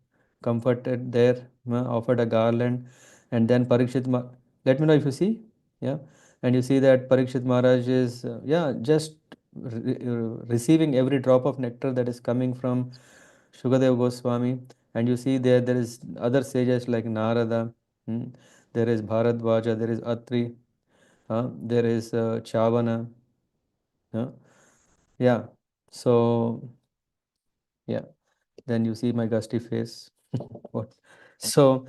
comforted there, offered a garland, and then let me know if you see, yeah, and you see that Parikshit Maharaj is, yeah, just receiving every drop of nectar that is coming from Shukadeva Goswami, and you see there is other sages like Narada, hmm, there is Bharadwaja, there is Atri, there is Chavana, uh, yeah, so yeah. Then you see my gusty face. What? So,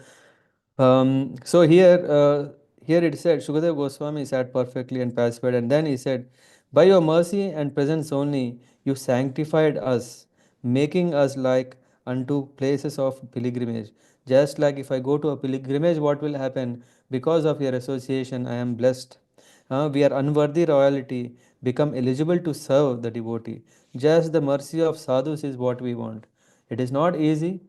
here it said, Shukadeva Goswami sat perfectly and pacified, and then he said, "By your mercy and presence only, you sanctified us, making us like unto places of pilgrimage. Just like if I go to a pilgrimage, what will happen? Because of your association, I am blessed. We are unworthy royalty, become eligible to serve the devotee. Just the mercy of sadhus is what we want. It is not easy.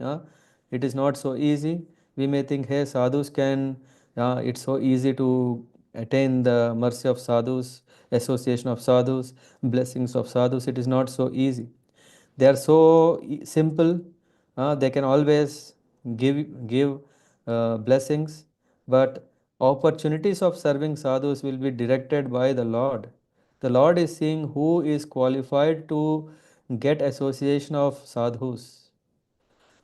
It is not so easy. We may think, hey, sadhus can, it's so easy to attain the mercy of sadhus, association of sadhus, blessings of sadhus. It is not so easy. They are so simple. They can always give blessings, but opportunities of serving sadhus will be directed by the Lord. The Lord is seeing who is qualified to get association of sadhus.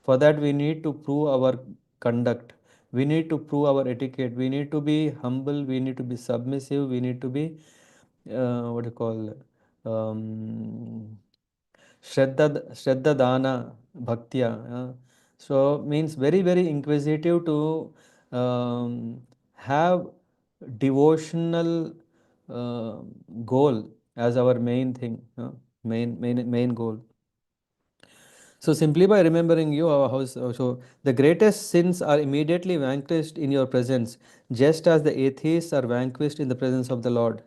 For that, we need to prove our conduct. We need to prove our etiquette. We need to be humble. We need to be submissive. We need to be, what do you call, Shraddha Dana Bhaktya. So, means very, very inquisitive to have devotional uh, goal as our main thing, main goal. So simply by remembering you, our house, so the greatest sins are immediately vanquished in your presence, just as the atheists are vanquished in the presence of the Lord.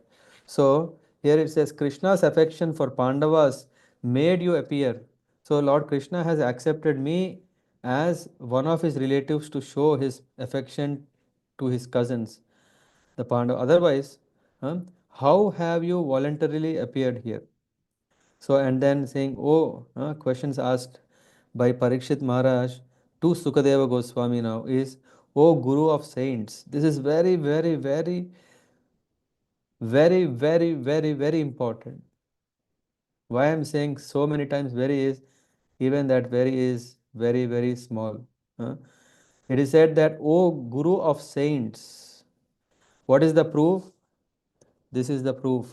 So here it says, Krishna's affection for Pandavas made you appear. So Lord Krishna has accepted me as one of his relatives to show his affection to his cousins, the Pandavas. Otherwise, how have you voluntarily appeared here? So, and then saying, oh, questions asked by Parikshit Maharaj to Sukadeva Goswami now is, oh, Guru of Saints. This is very, very, very, very, very, very, very important. Why I'm saying so many times very is, even that very is very, very small. huh? It is said that, oh, Guru of Saints. What is the proof? This is the proof.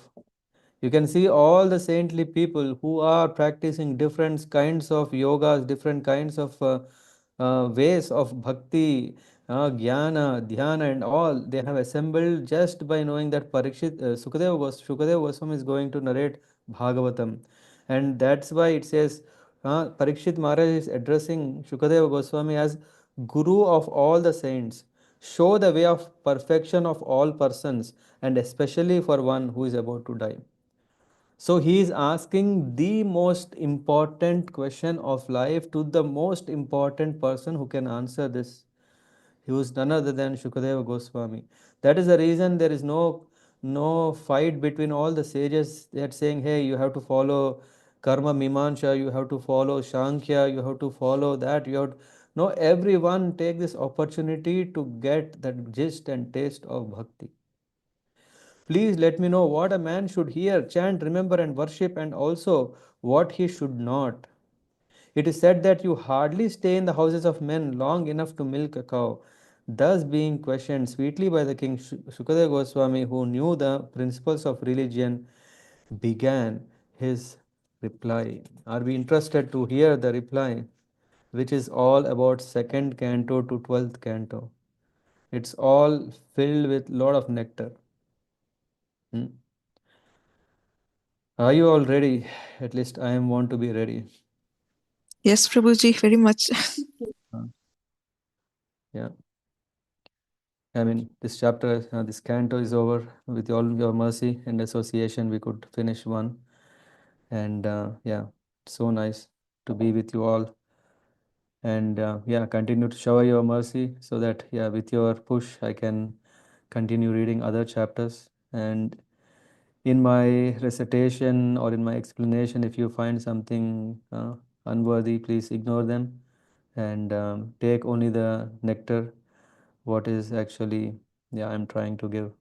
You can see all the saintly people who are practicing different kinds of yogas, different kinds of ways of bhakti, jnana, dhyana, and all. They have assembled just by knowing that Shukadeva Goswami is going to narrate Bhagavatam. And that's why it says Parikshit Maharaj is addressing Shukadeva Goswami as Guru of all the saints. Show the way of perfection of all persons, and especially for one who is about to die. So he is asking the most important question of life to the most important person who can answer this. He was none other than Shukadeva Goswami. That is the reason there is no fight between all the sages that saying, hey, you have to follow karma mimansha, you have to follow Shankhya, you have to follow that, you have to... No, everyone take this opportunity to get that gist and taste of bhakti. Please let me know what a man should hear, chant, remember, and worship, and also what he should not. It is said that you hardly stay in the houses of men long enough to milk a cow. Thus, being questioned sweetly by the king Shukadeva Goswami, who knew the principles of religion, began his reply. Are we interested to hear the reply, which is all about second canto to 12th canto? It's all filled with lot of nectar. Hmm? Are you all ready? At least I am want to be ready. Yes, Prabhuji, very much. Uh, Yeah. I mean, this chapter, this canto is over. With all your mercy and association, we could finish one. And yeah, so nice to be with you all. And yeah, continue to shower your mercy so that, yeah, with your push, I can continue reading other chapters. And in my recitation or in my explanation, if you find something unworthy, please ignore them and take only the nectar, what is actually, yeah, I'm trying to give.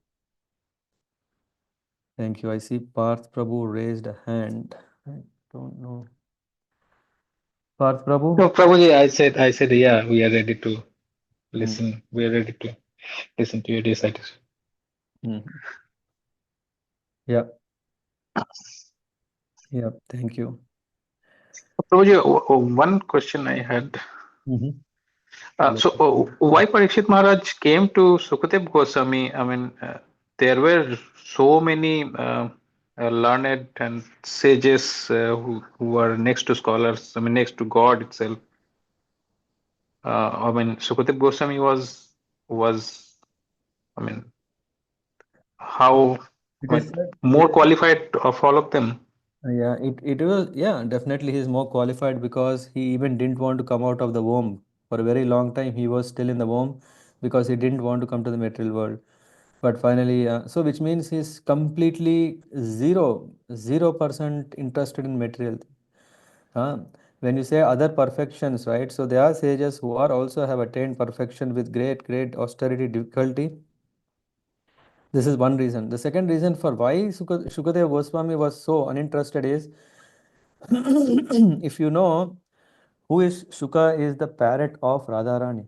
Thank you. I see Parth Prabhu raised a hand. I don't know. Parth No, Prabhu? Prabhuji, I said, yeah, we are ready to Hmm. listen. We are ready to listen to your recitation. Hmm. Yeah, yeah, thank you. Prabhuji, one question I had. Mm-hmm. Why Parikshit Maharaj came to Sukadeva Goswami? I mean, there were so many learned and sages who were next to scholars. I mean, next to God itself. I mean, Sukadeva Goswami was. I mean, how? It I is mean, said, more qualified of all of them. yeah, it was, yeah, definitely he's more qualified because he even didn't want to come out of the womb. For a very long time, he was still in the womb because he didn't want to come to the material world. But finally, so which means he's completely 0% interested in material. Huh? When you say other perfections, right? So there are sages who are also have attained perfection with great, great austerity, difficulty. This is one reason. The second reason for why Shukadeva Goswami was so uninterested is if you know who is Shuka is the parrot of Radharani.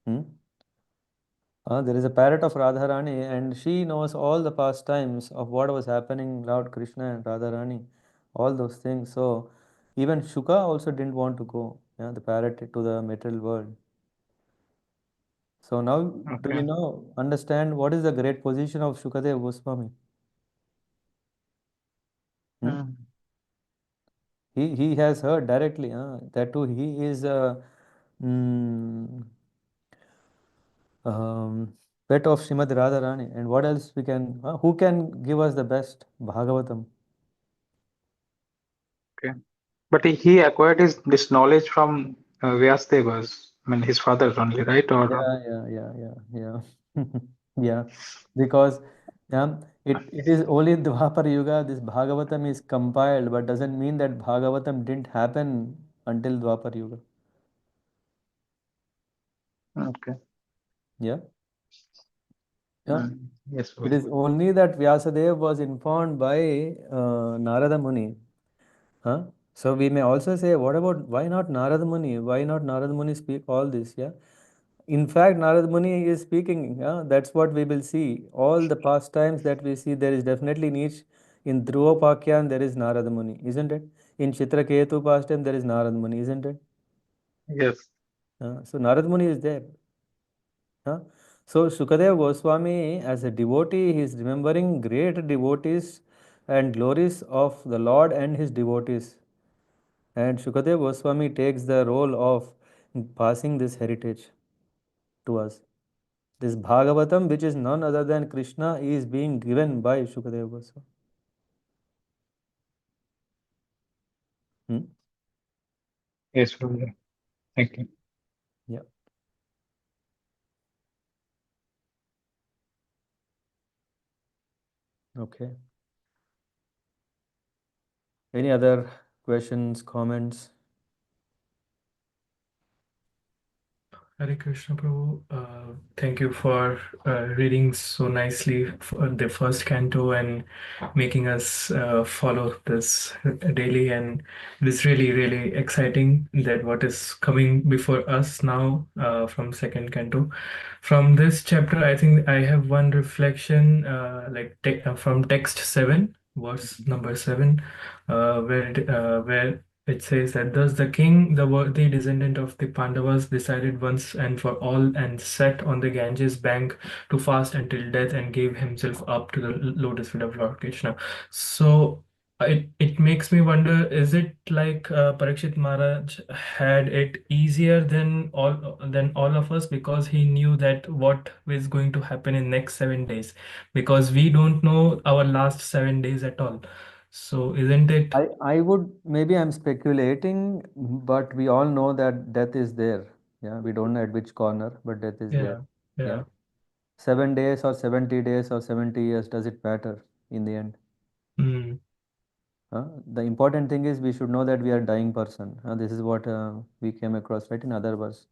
Hmm? There is a parrot of Radharani, and she knows all the pastimes of what was happening, Lord Krishna and Radharani, all those things. So even Shuka also didn't want to go, yeah, the parrot to the material world. So now, do you Okay. know, understand what is the great position of Shukadeva Goswami? Hmm? Mm. He has heard directly that too. He is a mm, pet of Srimad Radharani. And what else we can? Who can give us the best Bhagavatam? Okay. But he acquired this knowledge from Vyasdeva's, I mean, his father only, right? Or Yeah. Yeah, because it is only in Dwapar Yuga this Bhagavatam is compiled, but doesn't mean that Bhagavatam didn't happen until Dwapar Yuga. okay. Yeah. Yeah. Yes, It Prabhuji. is only that Vyasadeva was informed by Narada Muni. Huh? So we may also say, what about why not Narada Muni? Why not Narada Muni speak all this? Yeah. In fact, Narada Muni is speaking. Yeah, that's what we will see. All the pastimes that we see, there is definitely niche. In Dhruvapakyan, there is Narada Muni, isn't it? In Chitraketu pastime, there is Narada Muni, isn't it? Yes. So Narada Muni is there. Huh? So Shukadeva Goswami, as a devotee, he is remembering great devotees and glories of the Lord and his devotees. And Shukadeva Goswami takes the role of passing this heritage to us. This Bhagavatam, which is none other than Krishna, is being given by Shukadeva Goswami. Hmm? Yes, Prabhuji. Thank you. Yeah. Okay. Any other questions, comments? Hare Krishna Prabhu, thank you for reading so nicely the first canto and making us follow this daily. And it is really, really exciting that what is coming before us now from second canto. From this chapter, I think I have one reflection, from text 7, verse number 7, where it says that thus the king, the worthy descendant of the Pandavas, decided once and for all and sat on the Ganges bank to fast until death and gave himself up to the lotus feet of Lord Krishna. So it makes me wonder, is it like Parikshit Maharaj had it easier than all of us because he knew that what is going to happen in next 7 days, because we don't know our last 7 days at all. So isn't it? I would, maybe I'm speculating, but we all know that death is there. Yeah, we don't know at which corner, but death is there. Yeah, Yeah. yeah. 7 days or 70 days or 70 years, does it matter in the end? Mm, The important thing is we should know that we are a dying person. This is what we came across, right, in other verse.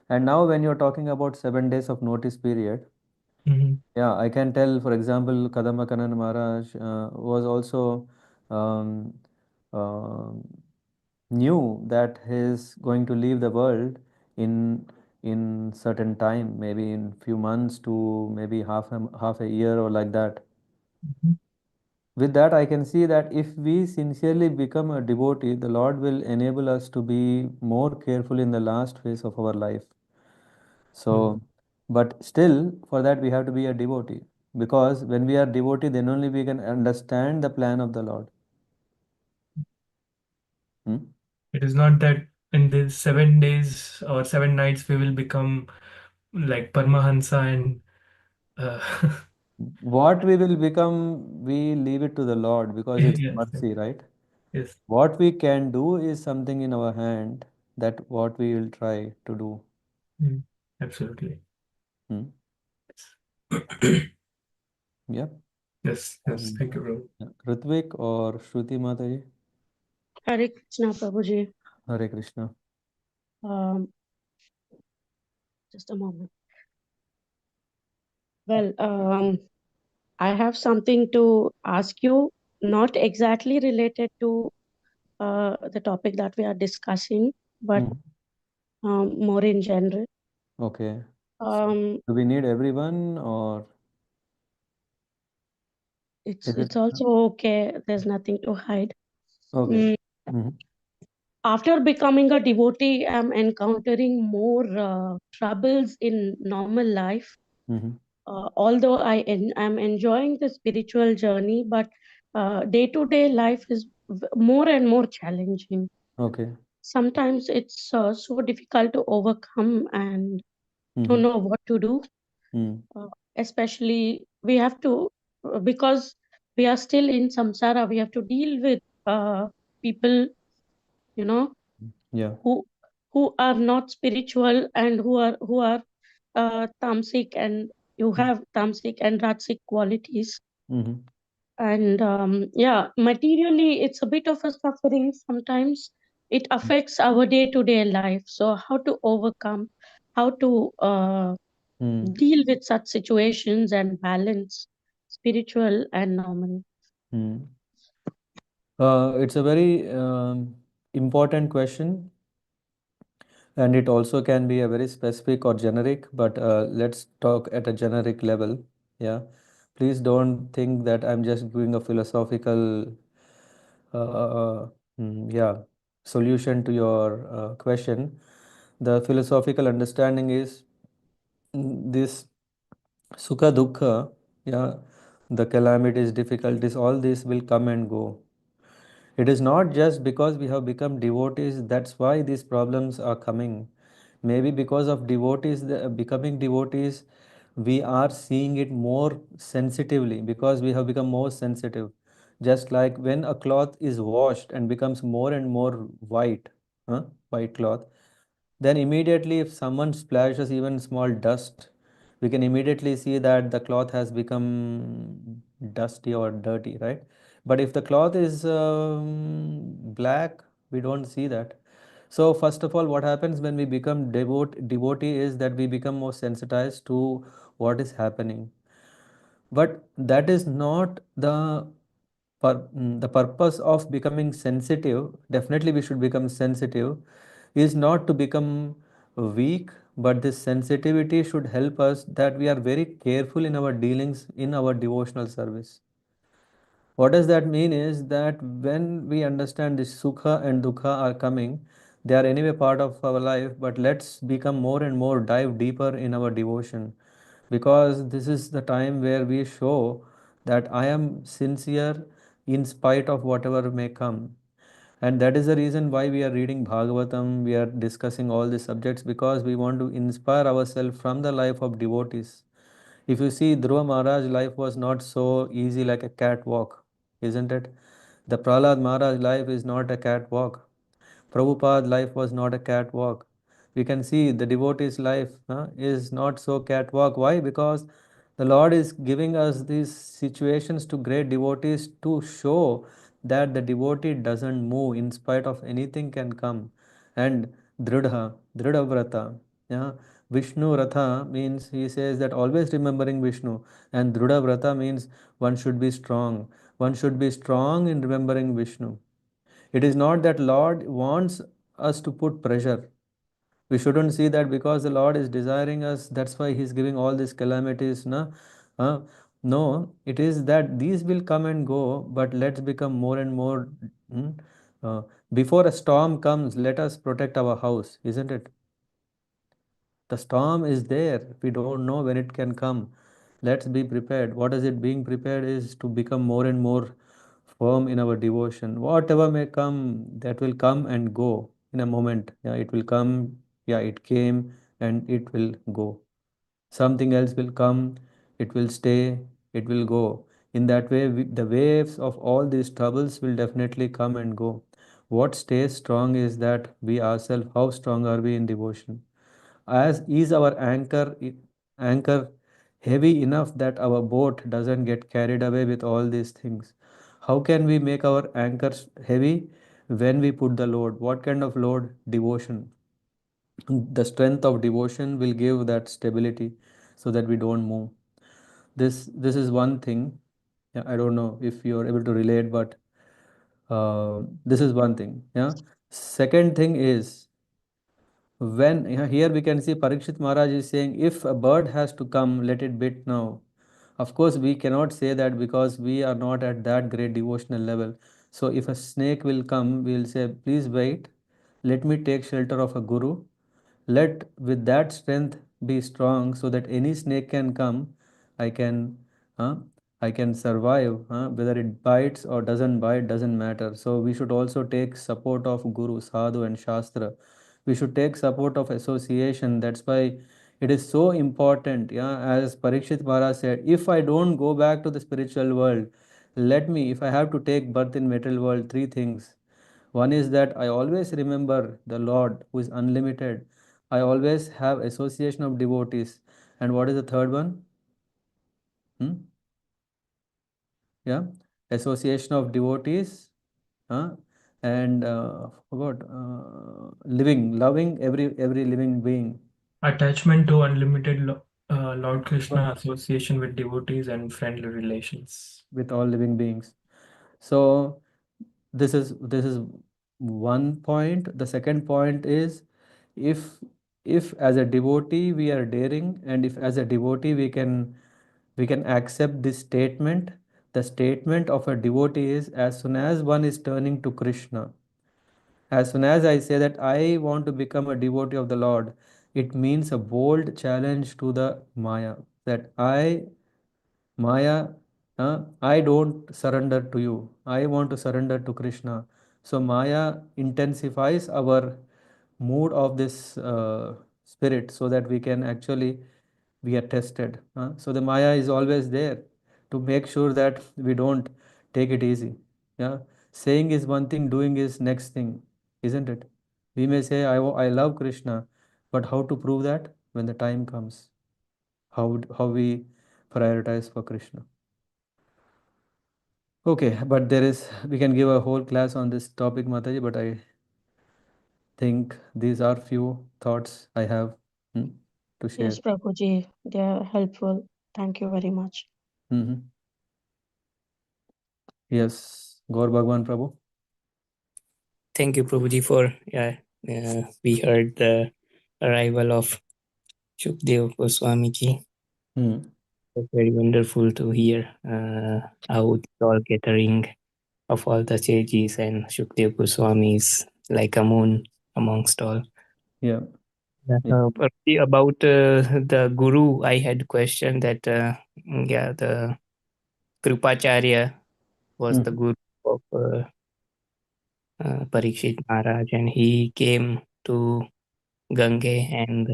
And now when you're talking about 7 days of notice period, mhm, yeah, I can tell, for example, Kadamba Kanan Maharaj was also um, um knew that he is going to leave the world in in certain time, maybe in few months to maybe half a year or like that. mhm. With that, I can see that if we sincerely become a devotee, the Lord will enable us to be more careful in the last phase of our life. Mm. So, but still, for that we have to be a devotee, because when we are devotee, then only we can understand the plan of the Lord. Hmm? It is not that in these 7 days or 7 nights we will become like Paramahansa and uh, What we will become, we leave it to the Lord because it's yes, yes, mercy, right? yes. What we can do is something in our hand, that what we will try to do. Mm, absolutely. Hmm? Yep. Yes, yes. And Thank you, bro. Ritvik or Shruti Mataji? Hare Krishna, Prabhuji. Hare Krishna. Um, just a moment. Well, I have something to ask you, not exactly related to the topic that we are discussing, but Hmm. more in general. Okay. Um, Do we need everyone or is it? it's also okay. There's nothing to hide. Okay. Mm, Hmm. After becoming a devotee, I'm encountering more troubles in normal life. Hmm. Although I'm enjoying the spiritual journey, but day-to-day life is more and more challenging. Okay. Sometimes it's so difficult to overcome and to Hmm. know what to do. Hmm. Especially we have to, because we are still in samsara, we have to deal with people, you know, Yeah. who are not spiritual and who are tamasic, and you have tamasic and rajasic qualities. Hmm. And yeah, materially it's a bit of a suffering sometimes. It affects our day-to-day life, so how to overcome, how to Hmm. deal with such situations and balance spiritual and normal. Hmm. It's a very important question, and it also can be a very specific or generic, but let's talk at a generic level. Yeah. Please don't think that I'm just doing a philosophical yeah, solution to your question. The philosophical understanding is this sukha dukkha, yeah, the calamities, difficulties, all this will come and go. It is not just because we have become devotees, that's why these problems are coming. Maybe because of devotees, becoming devotees, we are seeing it more sensitively because we have become more sensitive. Just like when a cloth is washed and becomes more and more white, white cloth, then immediately if someone splashes even small dust, we can immediately see that the cloth has become dusty or dirty, right? But if the cloth is black, we don't see that. So first of all, what happens when we become devotee is that we become more sensitized to what is happening. But that is not the purpose of becoming sensitive. Definitely, we should become sensitive. Is not to become weak, but this sensitivity should help us that we are very careful in our dealings in our devotional service. What does that mean is that when we understand this sukha and dukha are coming, they are anyway part of our life, but let's become more and more dive deeper in our devotion, because this is the time where we show that I am sincere in spite of whatever may come. And that is the reason why we are reading Bhagavatam, we are discussing all these subjects, because we want to inspire ourselves from the life of devotees. If you see, Dhruva Maharaj's life was not so easy like a catwalk, isn't it? The Prahlad Maharaj life is not a catwalk. Prabhupada's life was not a catwalk. We can see the devotee's life is not so catwalk. Why? Because the Lord is giving us these situations to great devotees to show that the devotee doesn't move in spite of anything can come. And Dridha Vrata. Yeah, Vishnu Ratha means, he says that always remembering Vishnu, and Dridha Vrata means one should be strong. One should be strong in remembering Vishnu. It is not that Lord wants us to put pressure. We shouldn't see that because the Lord is desiring us, that's why He's giving all these calamities. No, no, it is that these will come and go, but let's become more and more. hmm, uh, Before a storm comes, let us protect our house, isn't it? The storm is there. We don't know when it can come. Let's be prepared. What is it being prepared is to become more and more firm in our devotion. Whatever may come, that will come and go in a moment. Yeah, it will come. Yeah, it came and it will go. Something else will come, it will stay, it will go. In that way, the waves of all these troubles will definitely come and go. What stays strong is that we ourselves, how strong are we in devotion? As is our anchor heavy enough that our boat doesn't get carried away with all these things? How can we make our anchors heavy? When we put the load. What kind of load? Devotion. The strength of devotion will give that stability so that we don't move. This is one thing. Yeah, I don't know if you're able to relate, but this is one thing. Yeah. Second thing is, when here we can see Parikshit Maharaj is saying, if a bird has to come, let it bit now. Of course, we cannot say that because we are not at that great devotional level. So if a snake will come, we will say, please wait, let me take shelter of a guru. Let with that strength be strong so that any snake can come. I can, uh, I can survive. Whether it bites or doesn't bite doesn't matter. So we should also take support of Guru, Sadhu, and Shastra. We should take support of association. That's why it is so important. Yeah, as Parikshit Maharaj said, if I don't go back to the spiritual world, let me. If I have to take birth in material world, three things. One is that I always remember the Lord who is unlimited. I always have association of devotees. And what is the third one? Hmm? Yeah, association of devotees. Huh? And forgot loving every living being Attachment to unlimited Lord Krishna, association with devotees, and friendly relations. with all living beings. So this is one point. The second point is, if if as a devotee we are daring, and if as a devotee we can accept this statement. The statement of a devotee is, as soon as one is turning to Krishna, as soon as I say that I want to become a devotee of the Lord, it means a bold challenge to the Maya, that Maya, I don't surrender to you. I want to surrender to Krishna. So Maya intensifies our mood of this spirit so that we can actually we are tested. So the Maya is always there to make sure that we don't take it easy. Yeah, saying is one thing, doing is next thing, isn't it? We may say I love Krishna, but how to prove that when the time comes? How we prioritize for Krishna? Okay, but we can give a whole class on this topic, Mataji, but I think these are few thoughts I have to share. Yes, Prabhuji, they are helpful. Thank you very much. hmm Yes, Gaur Bhagwan Prabhu. Thank you, Prabhuji, for we heard the arrival of Shukadeva Gosvāmī ji. Hmm. It's very wonderful to hear how it's all gathering of all the sages, and Shukadeva Goswami is like a moon amongst all. Yeah. Prabhuji, about the guru, I had question that the Kripacharya was the guru of Parikshit Maharaj, and he came to Gange and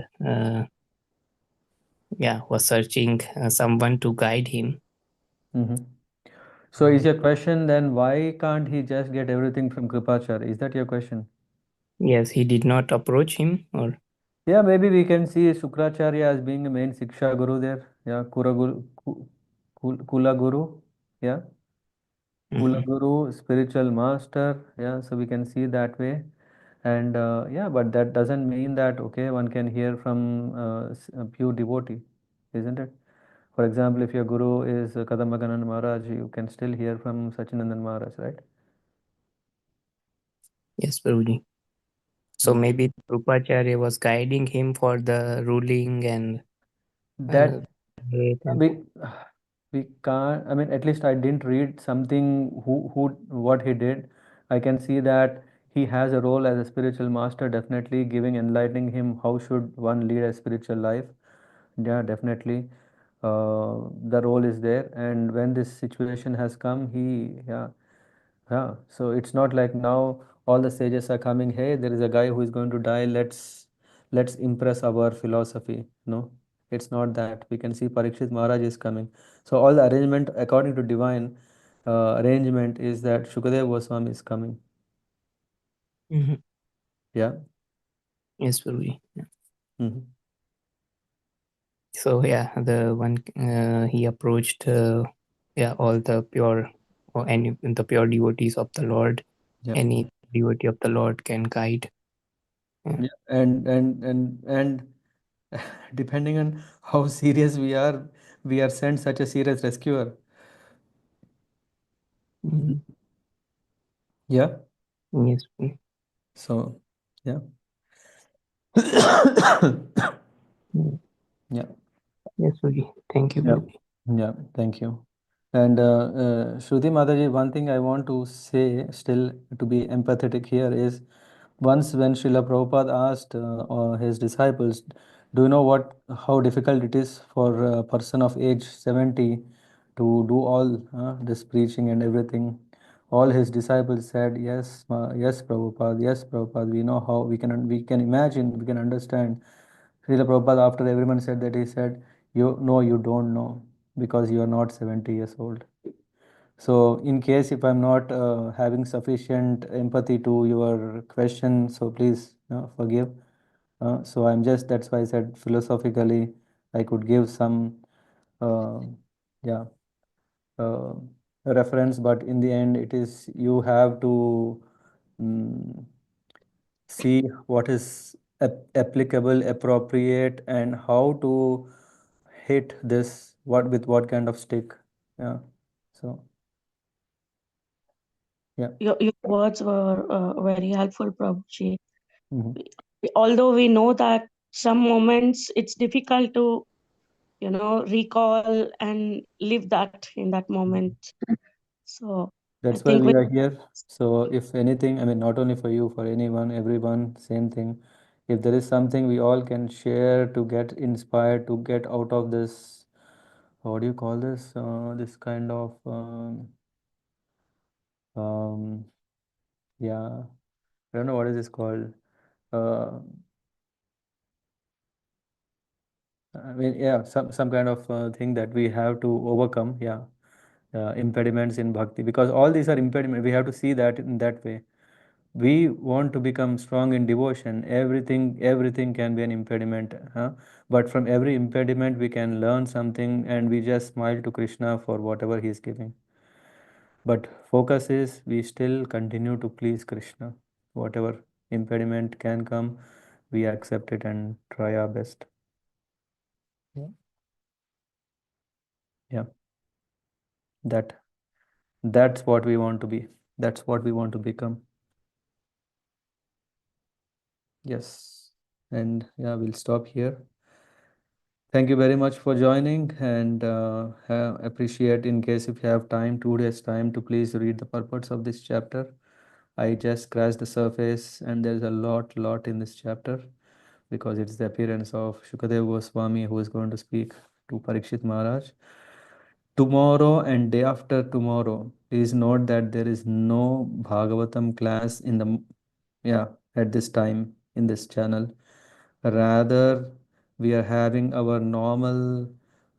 was searching someone to guide him. So is your question then, why can't he just get everything from Kripacharya? Is that your question? Yes, he did not approach him, or Yeah, maybe we can see Shukracharya as being the main Siksha Guru there. Yeah, Kula Guru. Yeah, Kula Guru, spiritual master. Yeah, so we can see that way. And yeah, but that doesn't mean that, okay, one can hear from a pure devotee, isn't it? For example, if your Guru is Kadambaganand Maharaj, you can still hear from Sachinandan Maharaj, right? yes, Prabhuji. So maybe Kripacharya was guiding him for the ruling and That and we can't, I mean, at least I didn't read something what he did. I can see that he has a role as a spiritual master, definitely giving, enlightening him how should one lead a spiritual life. Yeah, definitely. The role is there, and when this situation has come, yeah, so it's not like now all the sages are coming, hey, there is a guy who is going to die, let's impress our philosophy. No, it's not that. We can see Parikshit Maharaj is coming. So all the arrangement according to divine arrangement is that Shukadeva Goswami is coming. Yeah. yes, Prabhuji. Mm-hmm. So the one he approached all the pure or any the pure devotees of the Lord. Yeah. Any devotee of the Lord can guide. Yeah. And depending on how serious we are sent such a serious rescuer. Yeah. Yes. So yeah. Yeah. Yes, Prabhuji. Thank you. Yeah. Prabhuji. Yeah. Thank you. And Shruti Mataji, one thing I want to say still to be empathetic here is once when Srila Prabhupada asked his disciples, do you know how difficult it is for a person of age 70 to do all this preaching and everything? All his disciples said, yes, yes, Prabhupada, yes, Prabhupada, we know how, we can imagine, we can understand. Srila Prabhupada, after everyone said that, he said, you don't know because you are not 70 years old. So in case if I'm not having sufficient empathy to your question, so please forgive. So that's why I said philosophically I could give some uh, yeah uh, reference, but in the end it is you have to mm, see what is applicable, appropriate, and how to hit this with what kind of stick. Yeah. So yeah. Your words were very helpful, Prabhuji. Mhm. Although we know that some moments it's difficult to, recall and live that in that moment. So That's I why think we are here. So if anything, I mean, not only for you, for anyone, everyone, same thing. If there is something we all can share to get inspired, to get out of this, what do you call this? This kind of, um, yeah, I don't know what is this called. Uh, I mean, yeah, some kind of thing that we have to overcome. Yeah, impediments in bhakti, because all these are impediments. We have to see that in that way. We want to become strong in devotion. Everything can be an impediment, huh? But from every impediment we can learn something, and we just smile to Krishna for whatever he is giving. But focus is we still continue to please Krishna. Whatever impediment can come, we accept it and try our best. Yeah. Yeah. That's what we want to be. That's what we want to become. Yes. And yeah, we'll stop here. Thank you very much for joining, and appreciate in case if you have time, 2 days time, to please read the purpose of this chapter. I just scratched the surface, and there's a lot in this chapter because it's the appearance of Shukadeva Goswami who is going to speak to Parikshit Maharaj tomorrow and day after tomorrow. please note that there is no Bhagavatam class in the at this time in this channel. Rather, we are having our normal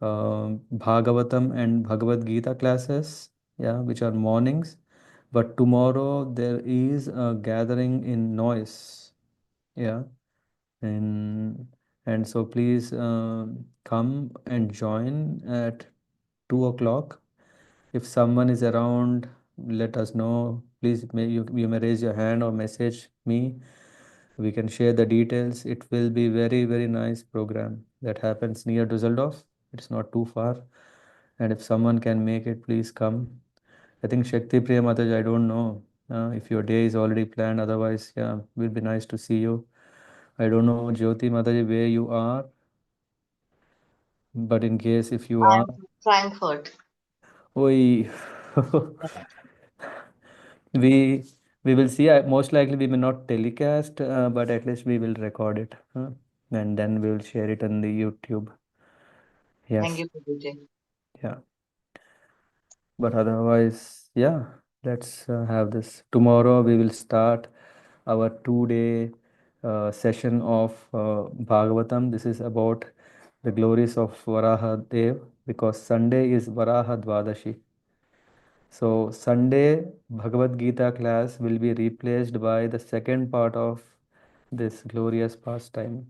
Bhagavatam and Bhagavad Gita classes, which are mornings. But tomorrow there is a gathering in Noise, and so please come and join at 2 o'clock. If someone is around, let us know. Please, you may raise your hand or message me. We can share the details. It will be very, very nice program that happens near Düsseldorf. It's not too far. And if someone can make it, please come. I think Shakti Priya Mataj, I don't know if your day is already planned. Otherwise, it will be nice to see you. I don't know, Jyoti Mataji, where you are. But in case if you are... Frankfurt. Oi. we will see. Most likely we may not telecast, but at least we will record it. And then we will share it on the YouTube. Yes. Thank you, Prabhuji. Yeah. But otherwise, let's have this. Tomorrow we will start our 2-day session of Bhagavatam. This is about the glories of Varaha Dev, because Sunday is Varaha Dvadashi. So Sunday Bhagavad Gita class will be replaced by the second part of this glorious pastime.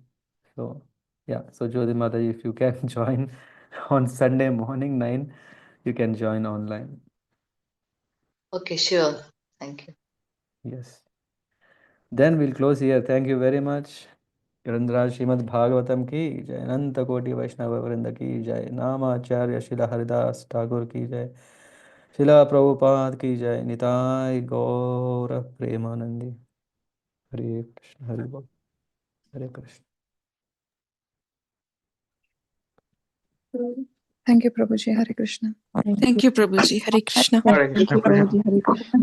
So so Jyoti Mataji, if you can join on Sunday morning 9, you can join online. Okay, sure. Thank you. Yes. Then we'll close here. Thank you very much. Grandhara Srimad Bhagavatam ki jai, Ananta Koti Vaishnava Vrinda ki jai, Namacharya Srila Haridas Thakur ki jai, Srila Prabhupada ki jai, Nitai Gaura Premanandi. Hare Krishna, Hare Bol. Hare Krishna. Thank you, Prabhuji. Hare Krishna. Thank you, Prabhuji. Hare Krishna. Hare Krishna, Prabhuji. Hare Krishna.